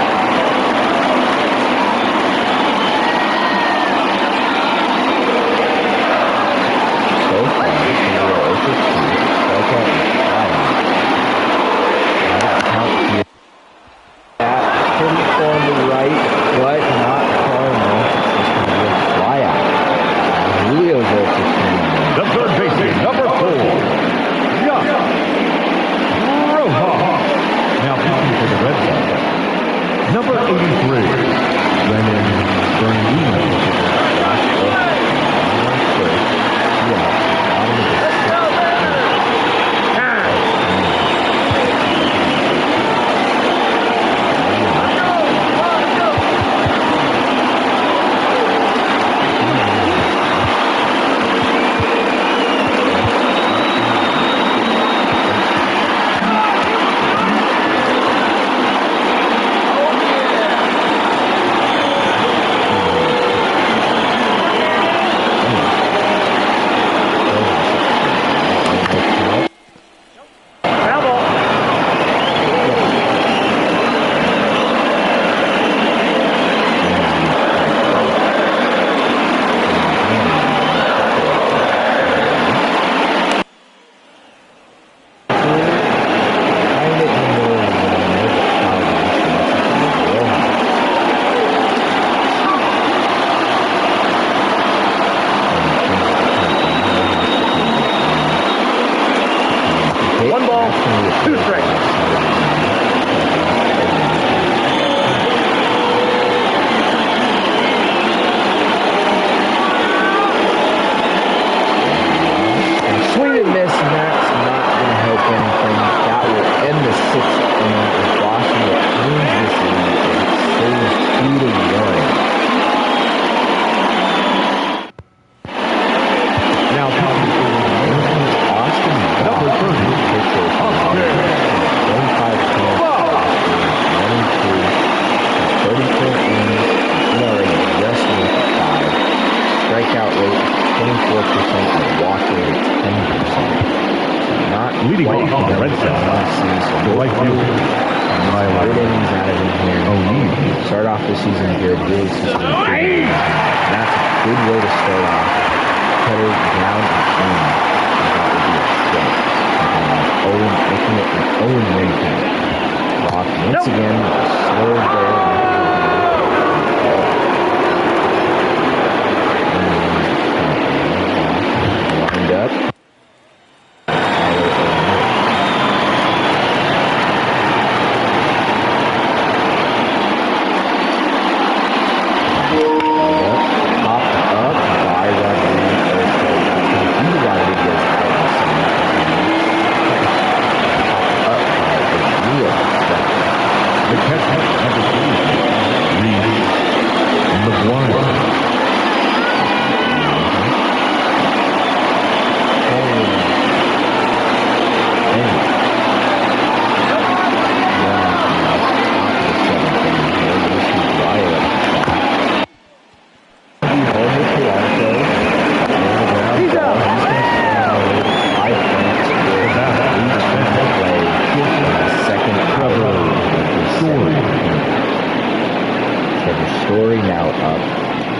S1: So far, we are 0 for 2. Strikeout and flyout. That count here. Pretty far on the right, but not far enough. It's going to be a flyout. Julio's 0 for 2.
S6: The third baseman, number 4, Young Rojas. Now pitching for the Red Sox, number 83, Brennan Bernardino. Leading off on the Red Sox, the right fielder,
S1: Good innings out of him here.
S6: O'Neill.
S1: Start off the season good, really season good. That's a good way to start off. Cutter down and in. That would be a strike. Owen making it an Owen win count. Rock once again slowed there. Lined up. Story now up.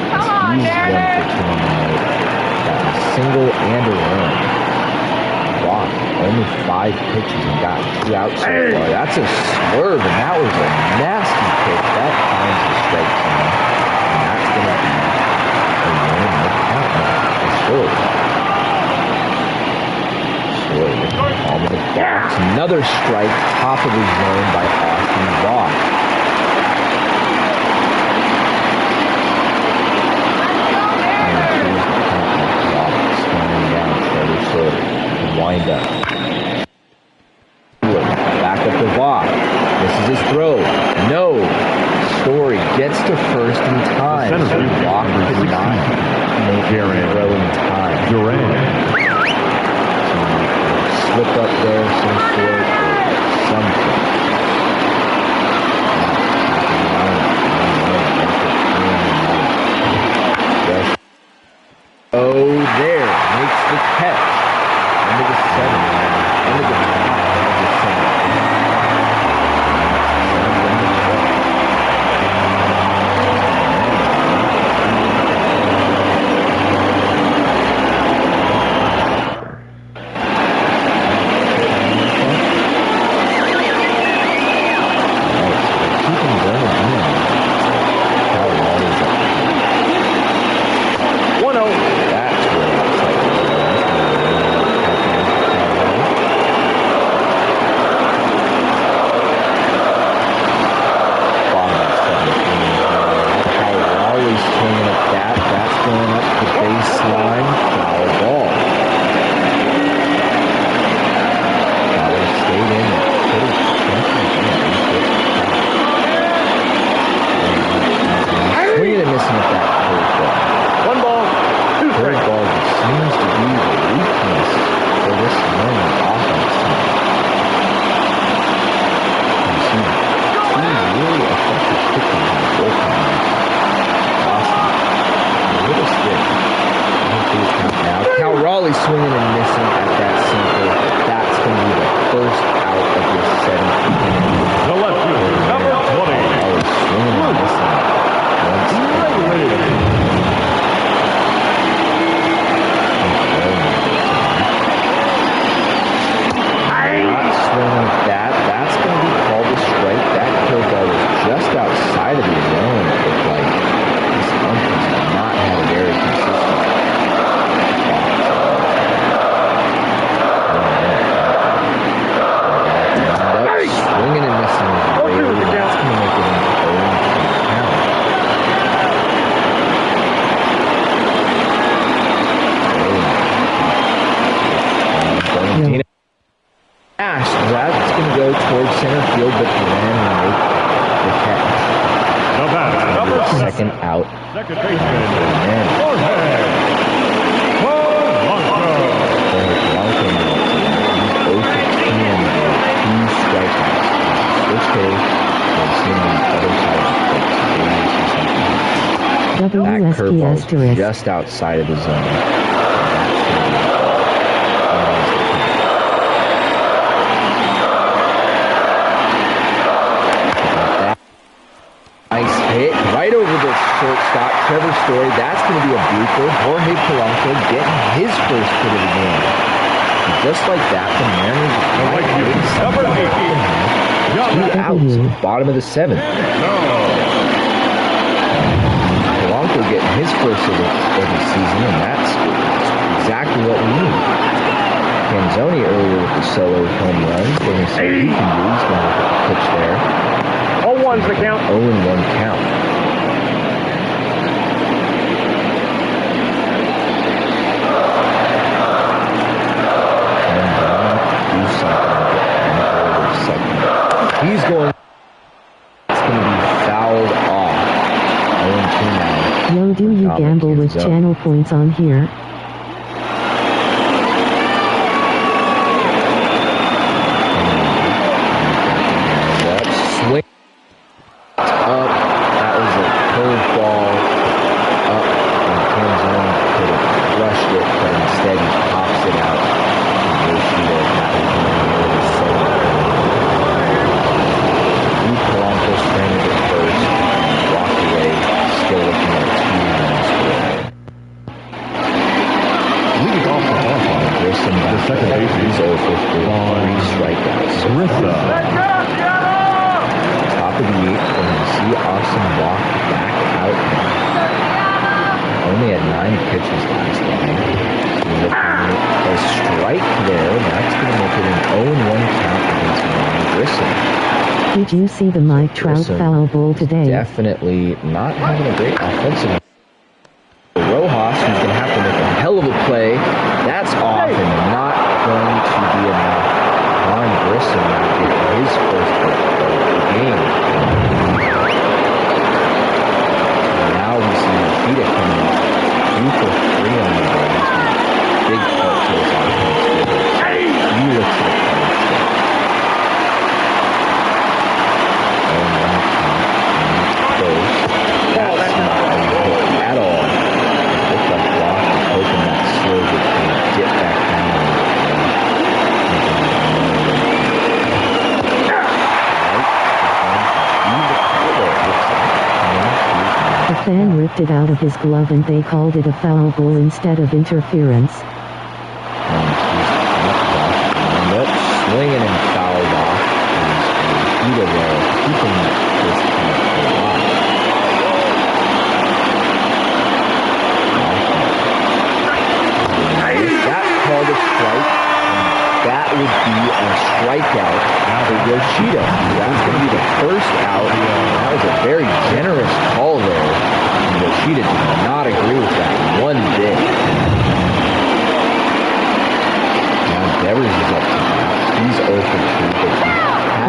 S1: He's 1 for 2 on the night. Got a single and a run. Rock only 5 pitches and got 2 outs so far. That's a swerve, and that was a nasty pitch. That finds the strike zone, and that's going to be a win in the count now for Story. Story with the palm of the box. Another strike, top of the zone by Austin Rock. Wind up. Back up to Vaughn. This is his throw. No. Story gets to first in time. So Vaughn could not make a throw in time.
S6: Duran.
S1: Slip up there, some sort, or something. Oh, there. Makes the catch. Into the 7. Into the top of the 7. Swinging and missing at that single. That's going to be the first out of this 7th inning.
S6: The left fielder, number 20.
S1: Swinging and missing. Not swinging at that. That's going to be called a strike. That curveball was just outside of the zone. It looked like this umpire did not have a very consistent. Swinging and missing is great. That's going to make it into 0-2 count. Ash, that's going to go towards center field, but Duran will make the catch.
S6: The batter, number
S1: 2nd out.
S6: Second baseman, Jorge Polanco.
S1: He's 0 for 10 with 2 strikeouts. First base, and seen on the other side of the plate. That curveball is just outside of the zone. Nice hit right over the shortstop, Trevor Story. That's going to be a blooper. Jorge Polanco getting his first hit of the game. And just like that, the Mariners
S6: Number 18.
S1: 2 outs, bottom of the 7th. Polanco getting his first of the season, and that's exactly what we need. Canzoni earlier with the solo home runs. We're going to see what he can do. He's going to look at the pitch there.
S4: 0-1's the count.
S1: 0-1 count. Do something. He's going. It's going to be fouled off. 0-2 now.
S7: Young, do you gamble with channel points on here?
S1: Swing up. That was a curveball up. And Canzoni could have crushed it, but instead he pops it out. Yoshida, that was going to be the 7th. Polanco stranded at first, walked away, still looking at 2 runs scored.
S6: Leading off the ball on Grissom, the second baseman.
S1: He's 0 for 3 strikeouts. Top of the 8th, we're going to see Austin walk back out. Only had 9 pitches last time. So a strike there. That's going to make it an 0-1 count against Ryan Grissom.
S7: Did you see the Mike Trout foul ball today?
S1: Definitely not having a great offensive. Rojas, who's going to have to make a hell of a play. That's off and not going to be enough. Ryan Grissom will get his first hit of the game. And now we see Yoshida coming up 2 for 3 on the ball. Big part to his offense. He looks at the at all. It looked like Ross was hoping that slow would kind of dip
S7: knocked it out of his glove and they called it a foul ball instead of interference.
S1: And up, swinging and fouled off. Either way, keeping this kind of alive. That called a strike. That would be a strikeout for Yoshida. That's going to be the first out. That was a very generous call there. And Yoshida did not agree with that one bit. Now Devers is up to bat. He's 0 for 2, but he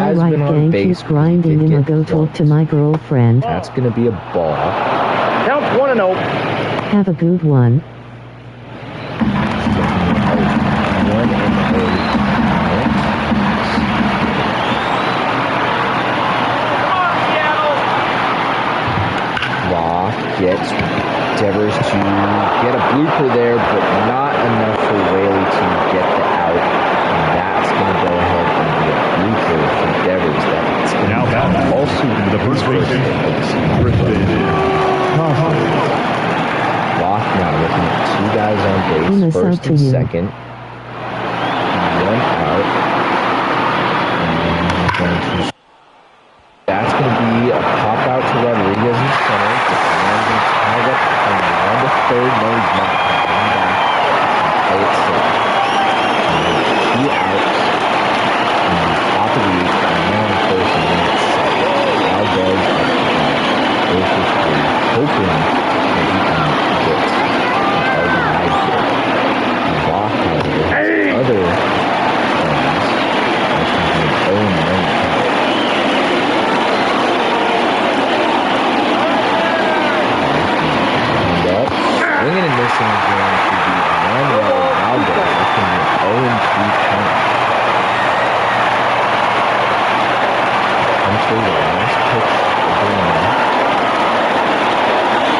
S1: has
S7: Alright
S1: been on
S7: gang,
S1: base.
S7: keep grinding and I'll go talk to my girlfriend.
S1: That's going to be a ball.
S4: Count 1-0.
S7: Have a good one.
S1: 1-0. Gets Devers to get a blooper there, but not enough for Whaley to get the out. And that's going to go ahead and be a blooper for Devers. That's going
S6: Now
S1: to
S6: batting
S1: also be
S6: the first baseman,
S1: Tristan. Rock now looking at 2 guys on base, first and second. 1 out. And that's going to be a pop out to Rodriguez in center. Tied up from 1 to 3rd. No, he's not. Come back and play it safe. 2 outs. And the top of the 8th. And now on first and then it's second. Valdez up to bat. 0 for 3. Hoping that he can get an RBI here. Rock, however, has other plans. That's going to be an 0-9 count. Swinging and missing is going to be Emmanuel Valdez. That's going to be an 0-2 count. Essentially the last pitch of the line.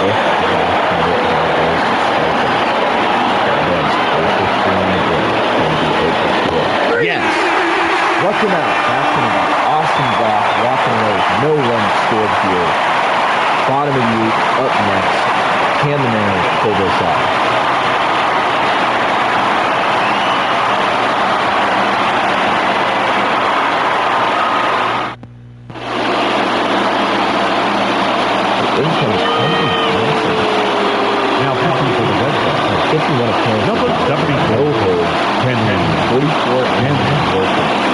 S1: If the last minute Valdez is striking. Valdez 0 for 3 in the game. Going to be 0 for 4. Yes! Struck him out. That's going to be awesome block. Walking away with no runs scored here. Bottom of the 8th, up next. Can the Mariners pull this off?
S6: Now pitching for the Red Sox.
S1: 51 appearance.
S6: Number 74.
S1: No hold.
S6: 10
S1: 44 and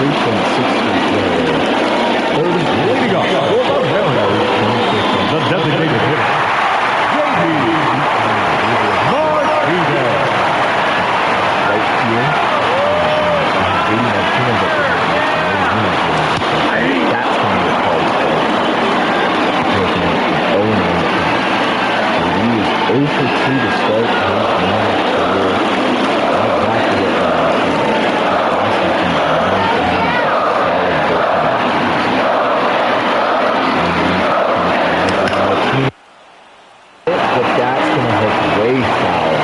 S1: 3.63
S6: Leading off for the Mariners, the designated hitter, J.D. Martinez.
S1: Right here. That's going to be a call strike. Making it an 0-9 count. He is 0 for 2 to start his run career. Not exactly what Boston team wanted to have a solid bullpen. But that's going to hit way foul,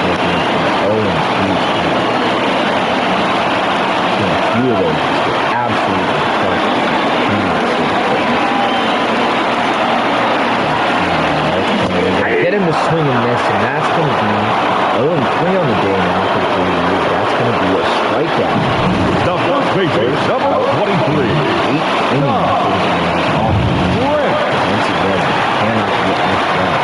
S1: making it an 0-2 count. A few of those just were absolutely perfect. Get him to swing and miss, and that's going to be 0-3 on the day now for JD. That's going to be a strikeout.
S6: The first baseman, number 23.
S1: 8th inning for this man's offense. Once again, cannot get much done.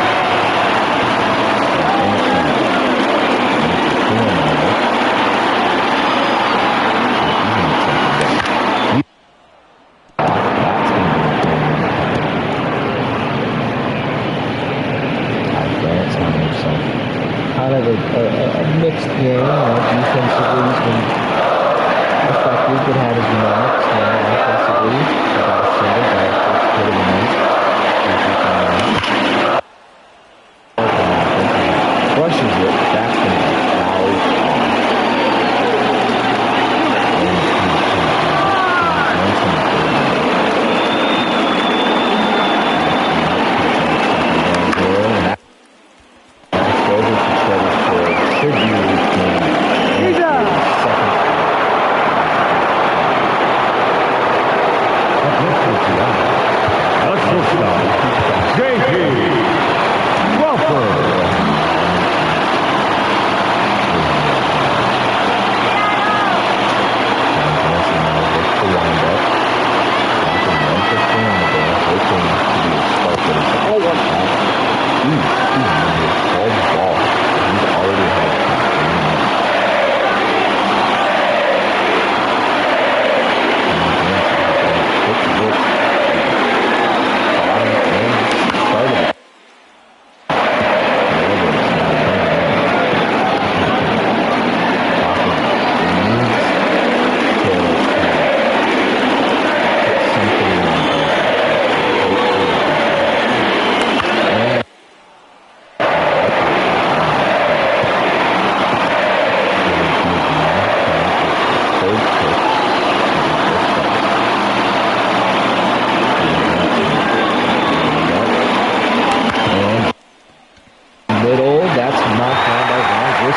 S1: Kind of a mixed game, defensively he's been effective, but had his moments, offensively, got a single, got a first hit of the night, crushes it, that's going to be fouled off. Should be routine. Second.
S6: Let's go, J.D.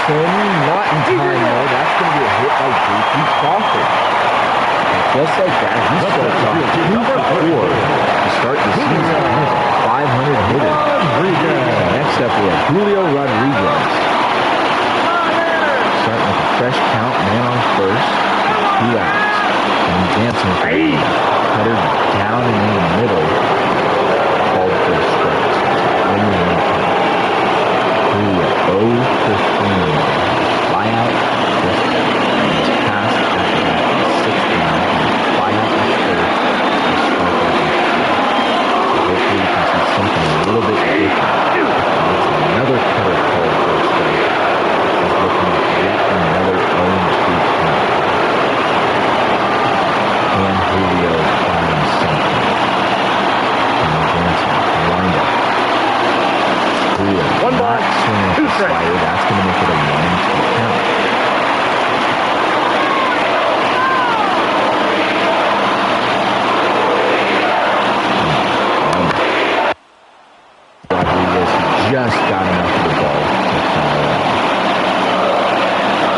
S1: Boston, not in time though. That's going to be a hit by J.P. Crawford. And just like that, he starts off 2 for 4 to start the season. He's a 500 hitter. Next up, we have Julio Rodriguez. Starting with a fresh count, man on first, with 2 outs. And Jansen with the lead. Cutter down and in the middle. Called for a strike. Only 1 count. Julio 0 for 3. Fly out. Just passed after that. 6th inning. Fly out in first. And strike out in 3. So hopefully you can see something a little bit different. It's another cutter called for a strike. He's looking at yet another 0-2 count. And Julio finds something. And Jansen lined up. Julio
S4: 1 ball,
S1: not swinging at
S4: 2
S1: the
S4: strikes.
S1: slider. That's going to make it a 1-2 count. Rodriguez just got enough of the ball to foul out.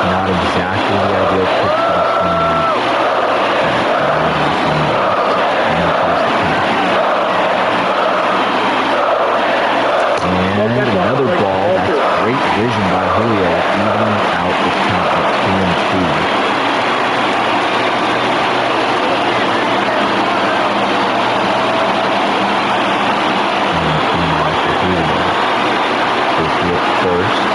S1: Not exactly the ideal pitch for the swing. And another ball. That's great vision by Julio, evening out the count at 2-2. First.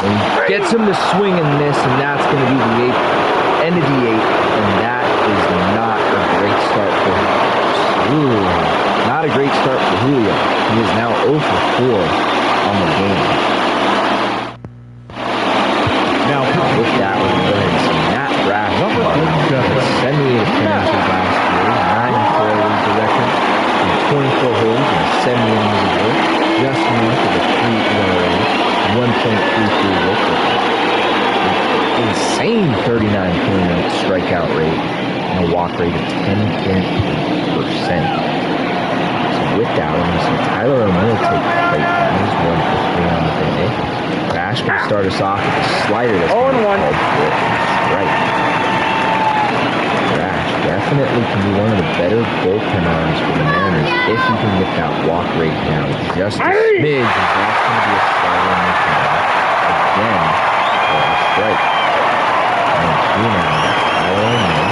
S1: And gets him to swing and miss, and that's going to be the 8th, end of the 8th, and that is not a great start for him. Not a great start for Julio. He is now 0 for 4 on the game.
S6: Now,
S1: With that, we're going to go ahead and see Matt Brash.
S6: Number 37.
S1: 78 appearances last year, 9-4 was the record, and 24 holes and 70 innings of work. Just north of a 3 ERA, 1.33 whip, insane 39.8 strikeout rate, and a walk rate of 10.8%. So with that, we're going to see Tyler O'Neill take the plate down. He's 1 for 3 on the day. Brash going to start us off with a slider that's going to be called for a strike. Brash definitely can be one of the better bullpen arms for the Mariners if he can get that walk rate down just a smidge, and that's going to be a slider in the count. Again, for a strike. And 2 now, Tyler O'Neill.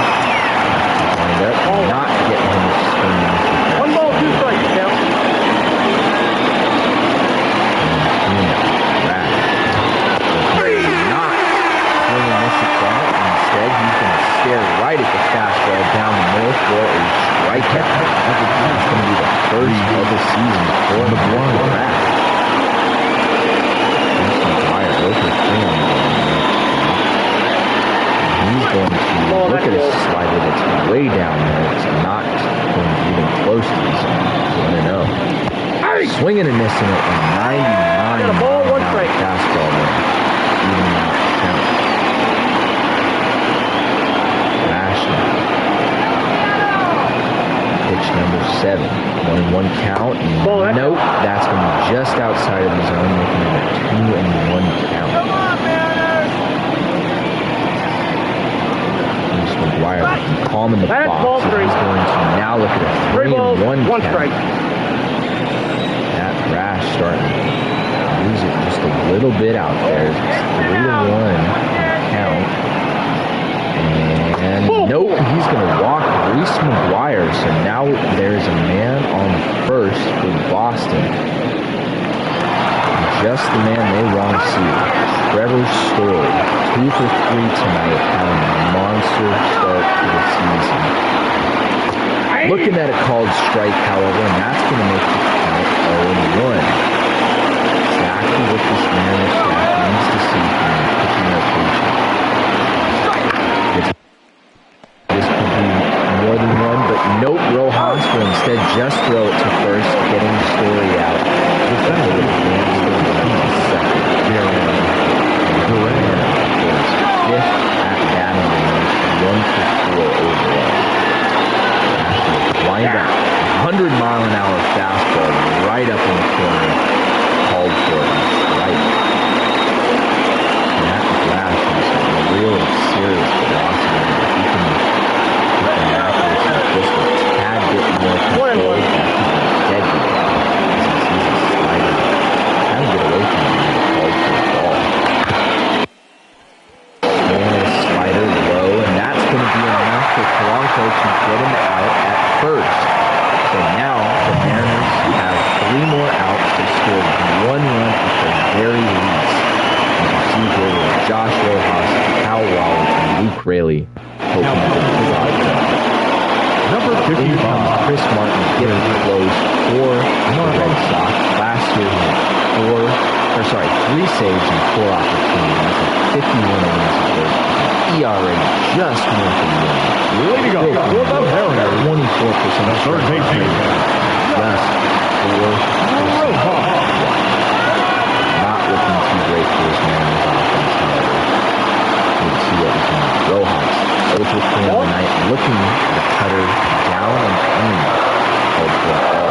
S1: Wind up, not getting him to swing.
S4: 1 ball, 2 strikes, Tim.
S1: Not swinging this at that. Instead, he's going to stare right at the fastball down the middle for a strikeout. That's going to be the first of the season for the Blonde Rat. Wire over 3 on the game. He's going to look at a slider that's way down there. It's not going to be even close to the zone. So I don't know. Swinging and missing it, and 99
S4: ball, 1
S1: mile
S4: strike.
S1: fastball there. Even out the count. National. Pitch number 7. 1-1 count.
S4: Ball, that's
S1: Nope, that's going to be just outside of the zone, making it a 2-1 count. McGuire looking calm in the
S4: That's
S1: box.
S4: ball
S1: And
S4: 3.
S1: he's going to now look at a
S4: 3 balls,
S1: 3-1
S4: 1
S1: count.
S4: strike.
S1: That Brash starting to lose it just a little bit out there. It's 3-1 count. And nope, he's going to walk Reese McGuire. So now there's a man on first for Boston. Just the man they want to see. Trevor Story, 2 for 3 tonight, having a monster start to the season. Looking at a called strike, however, and that's going to make the count 0-1. Exactly what this Mariners staff needs to see from the pitching rotation. This could be more than one, but nope, Rojas will instead just throw it to first, getting Story out. The center of the game is second. Durant is 5th at batting range, 1 for 4 overall. Wind up, 100-mile-an-hour fastball right up in the corner, called for a strike. Raley hoping to his
S6: Number 55.
S1: In comes Chris Martin getting close for the Red Sox. Last year he had 3 saves and 4 opportunities at 51 innings of work. ERA just north of 1.
S6: Way to go. Well done, Mariners.
S1: 24% of
S6: Third base hit.
S1: just 4%. Not looking too great for this Mariners offense, however. We'll see what we can do. Rojas, 0 for 4 tonight, looking at a cutter down and in. Called for a ball.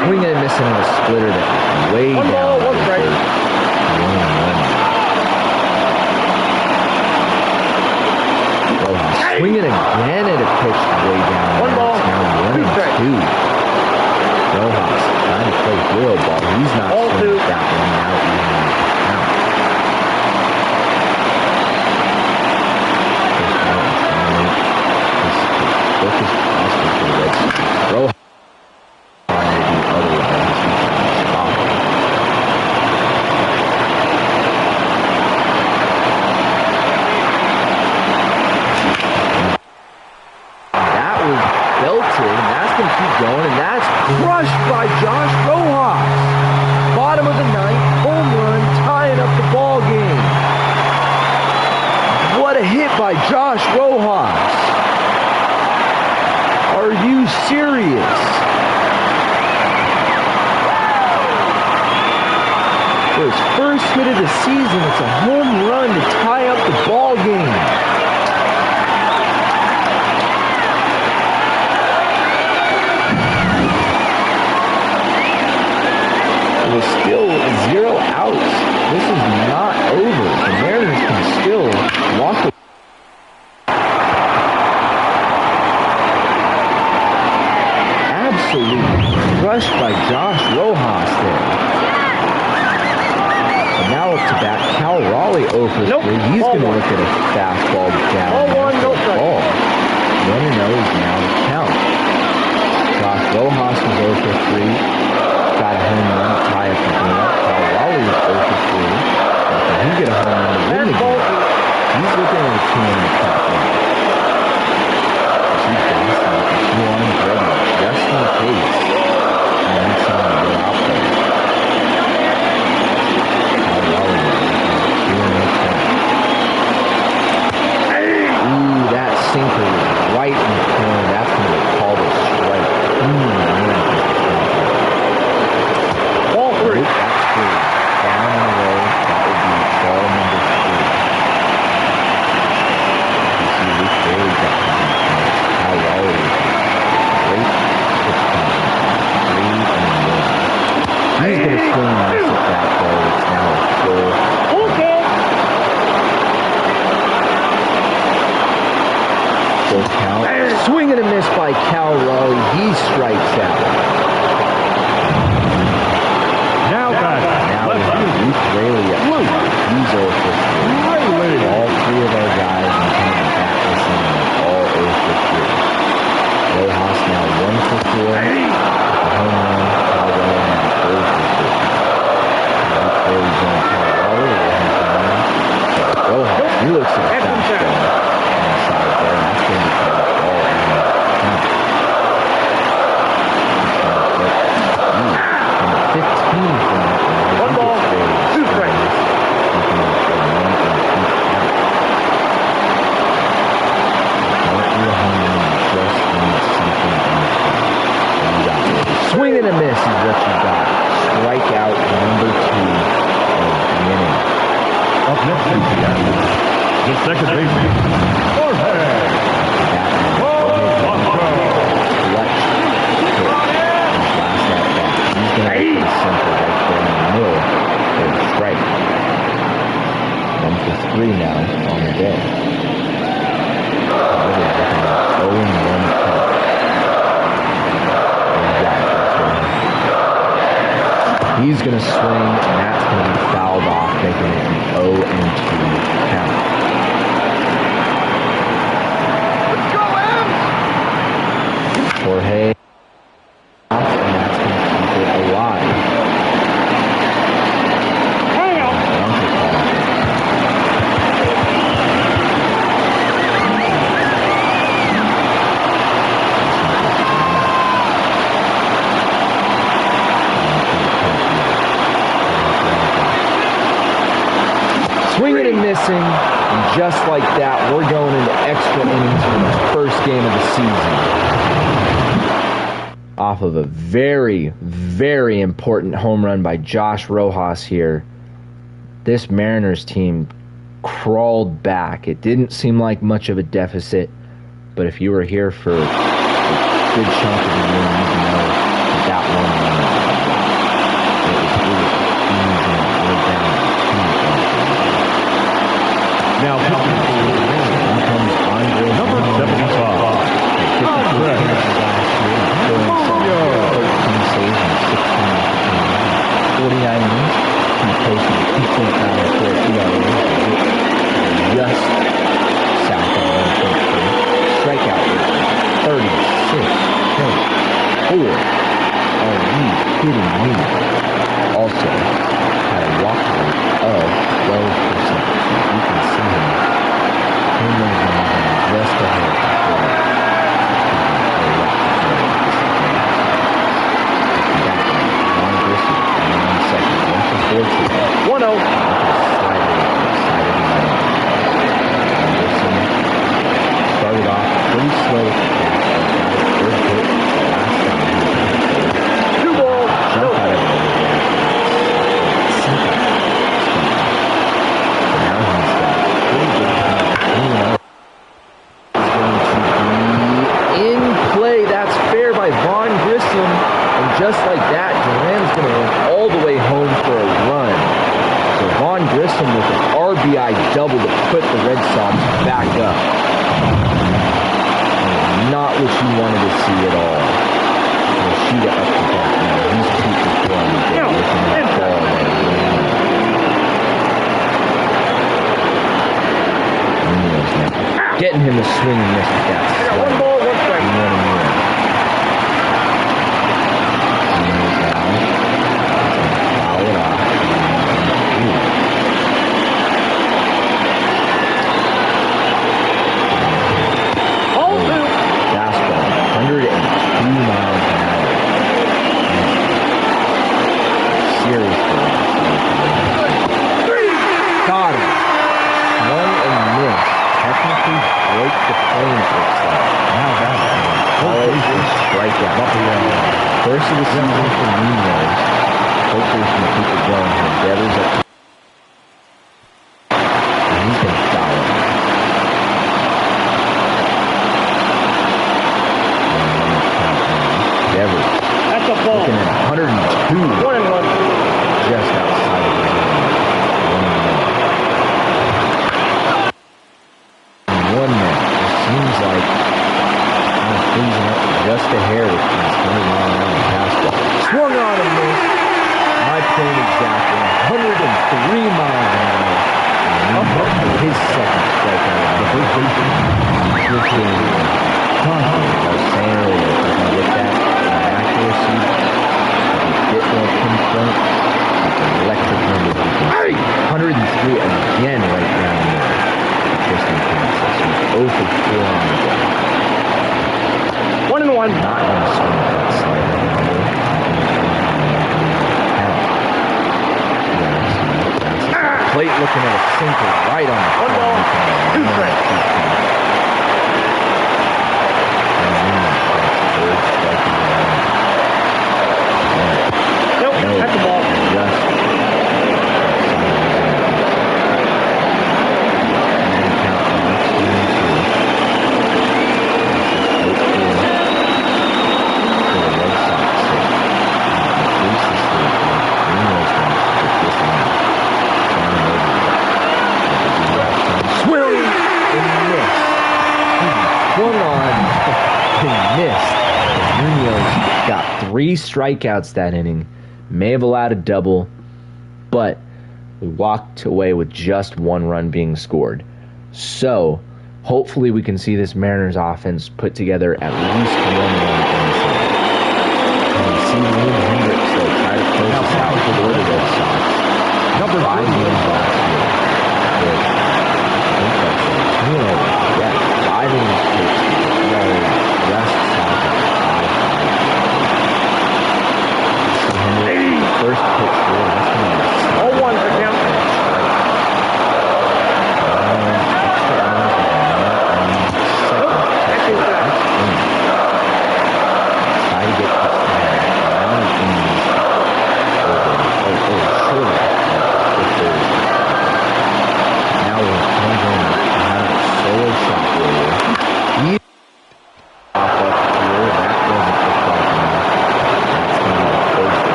S1: Swinging and missing in a splitter that was way
S4: One
S1: down.
S4: ball,
S1: to
S4: one
S1: the
S4: strike.
S1: third. 1-1. Rojas swinging again at a pitch way down.
S4: One ball,
S1: It's now 1
S4: 2
S1: and
S4: strikes.
S1: 2. Rojas trying to play hero ball. He's not
S4: Ball
S1: swinging
S4: 2.
S1: that one out even on the count. Look as possible for the Red Sox. Rojas trying to do otherwise. He's trying to stop him. That was belted, and that's going to keep going, and that's crushed by Josh Rojas. Bottom of the ninth, home run, tying up the ball game. What a hit by Josh Rojas. Are you serious? For his first hit of the season, it's a home run to tie up the ball game. It was still 0 outs. This is not over. The Mariners can still walk away. Absolutely crushed by Josh Rojas there. And now up to bat, Cal Raleigh over
S4: Nope,
S1: 3. He's
S4: ball
S1: going to
S4: one.
S1: look at a fastball down.
S4: Ball 1, no
S1: the
S4: strike.
S1: ball. 1-0 is now the count. Josh Rojas was 0 for 3. Got a home run to tie up the game. Cal Raleigh was 0 for 3. Can he get a home run to win the
S4: Ball
S1: game? He's looking at a 2 in the top one. He's blasting up the 2 on ready, just in case. And then someone will go out there. Cal Raleigh is 2 in the top. Ooh, that sinker was right in the corner. That's going to be called a strike.
S4: Ball 3.
S1: Nope, that's true. Down and away. That would be ball number 3. You see Luke Bailey got the defense. Cal Raleigh with great pitch count. 3-1. He's going to swing and miss at that ball. It's now a full.
S4: Okay.
S1: Full count. Swing and a miss by Cal Raleigh. He strikes out.
S6: Now back.
S1: Now we have Luke Raley at
S6: Luke.
S1: He's 0 for 3.
S6: Raley.
S1: All 3 of our guys in kind of bat this inning are all 0 for 3. Rojas now 1 for 4. With a home run. Cal Raleigh now 0 for 3. Luke Raley's on Cal Raleigh. Rojas, he looks at a fastball inside there, and that's going to be called a ball and count. Number 15 from that one.
S4: 1 ball, 2 strikes.
S1: Swing and a miss is what you got. Strikeout number 2 of the inning.
S6: Up next is the second baseman, Jorge.
S1: Clutch hit. His last at bat. He's going to make it simple right there in the middle for a strike. 1 for 3 now on the day. However, looking at 0-1 count. He's going to swing, and that's going to be fouled off, making it an 0-2 count.
S4: Let's go, Ems!
S1: Jorge, and that's going to keep it alive.
S4: Hang on.
S1: swinging and missing. And just like that, we're going into extra innings for the first game of the season. Off of a very, very important home run by Josh Rojas here. This Mariners team crawled back. It didn't seem like much of a deficit, but if you were here for a good chunk of the game, you'd know that one run. It was easy. We're down 2.
S6: Now,
S1: Here comes Andre.
S6: number 75. Andre.
S1: 13 saves and 16 49 innings. He posted a 2.94 ERA, just south of 1.3. Strikeout rate 36.4. Are you kidding me? Also, had a walk rate of 12%. You can see him. Just ahead before. Started off pretty slow at the fastball. First hit last time.
S4: 2 balls, no
S1: Jump out of it. So now he's got pretty good time. He's going to be in play. That's fair by Vaughn Grissom. And just like that, Duran's going to run all the way home for a run. So Vaughn Grissom with an RBI double to put the Red Sox back up. Not what you wanted to see at all. We'll shoot it up to that now. He's 2 for 4 on the day. Looking at the ball there. Getting him to swing and miss with that.
S4: I got 1 ball, 1 strike.
S1: Foul it off.
S4: Ball 2.
S1: Fastball, 102 miles an hour. Seriously. Got him. Swung and missed. Technically broke the plane, it looks like. Now that's strikeout. First of the season for Munoz. Hopefully he can keep it going here. Devers up. And he's been fouled. Devers
S4: That's a ball.
S1: looking at 102.
S4: 1 and 1.
S1: Just outside of the zone. 1 man. It seems like kind of freezing up just a hair with these 100-mile-an-hour fastball. Swung on and missed. My point exactly. 103 miles an hour. And his second strikeout. The first baseman. I was saying earlier, if you look at accuracy, a bit more pinpoint, electric numbers. 103 again right down there. Tristan Kansas. He's 0 for 4 on the day.
S4: 1 and 1.
S1: Not going to swing at that slider. Plate looking at a sinker right on the
S4: 1 ball, 2 strikes. Nope, that's a ball.
S1: Got 3 strikeouts that inning. May have allowed a double, but we walked away with just 1 run being scored. So, hopefully we can see this Mariners offense put together at least 1 run inside. And we see Liam Hendricks, though, try to close this out for the Red Sox. Number 5 wins last year. With, I think that's it. 5 innings pitched. Rest south of 5. First pitch, that's going to be
S4: 0-1 for him.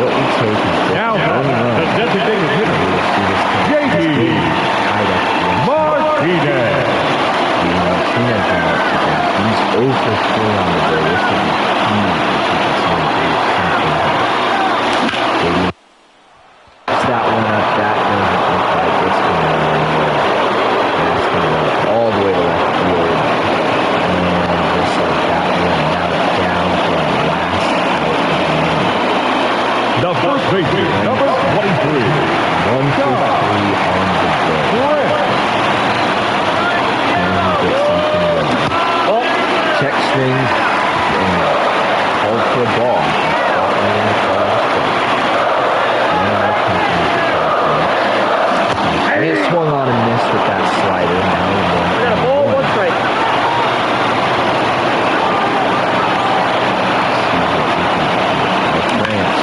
S1: what we take is just
S6: Now,
S1: one run.
S6: the designated hitter,
S1: We will see this team
S6: JD
S1: tied up against
S6: Martinez.
S1: Martinez out today. He's 0 for 3 on the day. This would be huge if he can see him do something here. JD puts that one up. That doesn't look like it's going to go anywhere. That's going to go all the way to left field. And just like that one, now it's down to our last out of the game.
S6: The first baseman, number 23.
S1: 1 for 3 on the day. And get something going. Oh, check swings and called for a ball. And it swung on and missed with that slider. Now
S4: We got a ball, 1 strike.
S1: France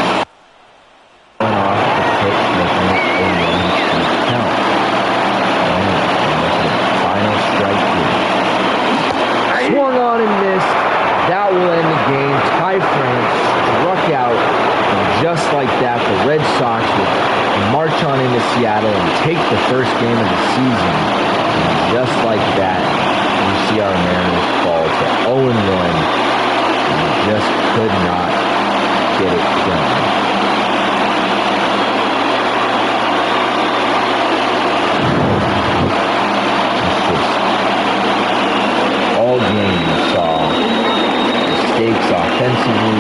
S1: went off the pitch, making it a 1-2 count. Final strike here. Swung on and missed. That will end the game. Ty France struck out. And just like that, the Red Sox will march on into Seattle and take the first game of the season. And just like that, you see our Mariners fall to 0-1. And just could not get it done. It's just all game we saw mistakes offensively.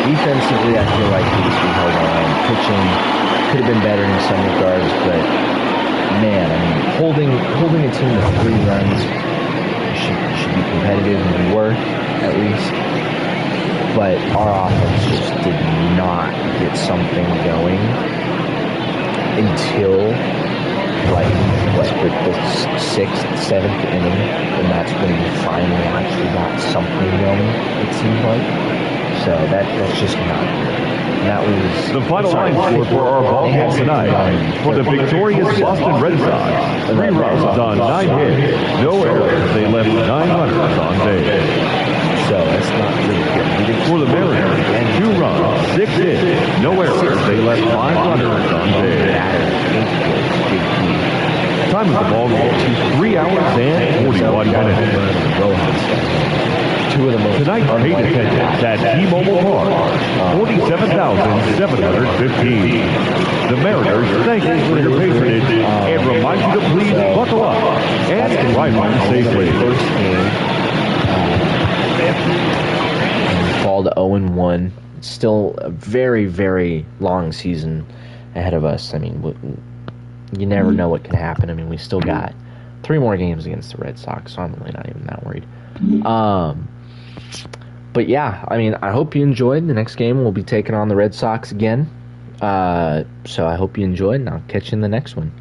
S1: Defensively, I feel like we held on. Pitching could have been better in some regards, but man, I mean, holding a team to 3 runs should be competitive, and we were at least. But our offense just did not get something going until the 6th, 7th inning, and that's when we finally actually got something going, it seemed like. So that's just not good. And that was
S6: The final line score for our ball game tonight. For the victorious Boston Red Sox, 3 runs on 9 hits, no errors. They left 9 runners on base.
S1: So that's not really good.
S6: For the Mariners, 2 runs, 6 hits, no errors. They left 5 runners on base. Time of the ball game, 3 hours and 41 minutes.
S1: Two of the most
S6: Tonight's paid attendance at T-Mobile Park, 47,715. The Mariners thank you for your patronage and remind you to please buckle up and drive home safely.
S1: First game, fall to 0-1. Still a very, very long season ahead of us. I mean, you never know what can happen. I mean, we still got 3 more games against the Red Sox, so I'm really not even that worried. But yeah, I mean, I hope you enjoyed. The next game we'll be taking on the Red Sox again. So I hope you enjoyed, and I'll catch you in the next one.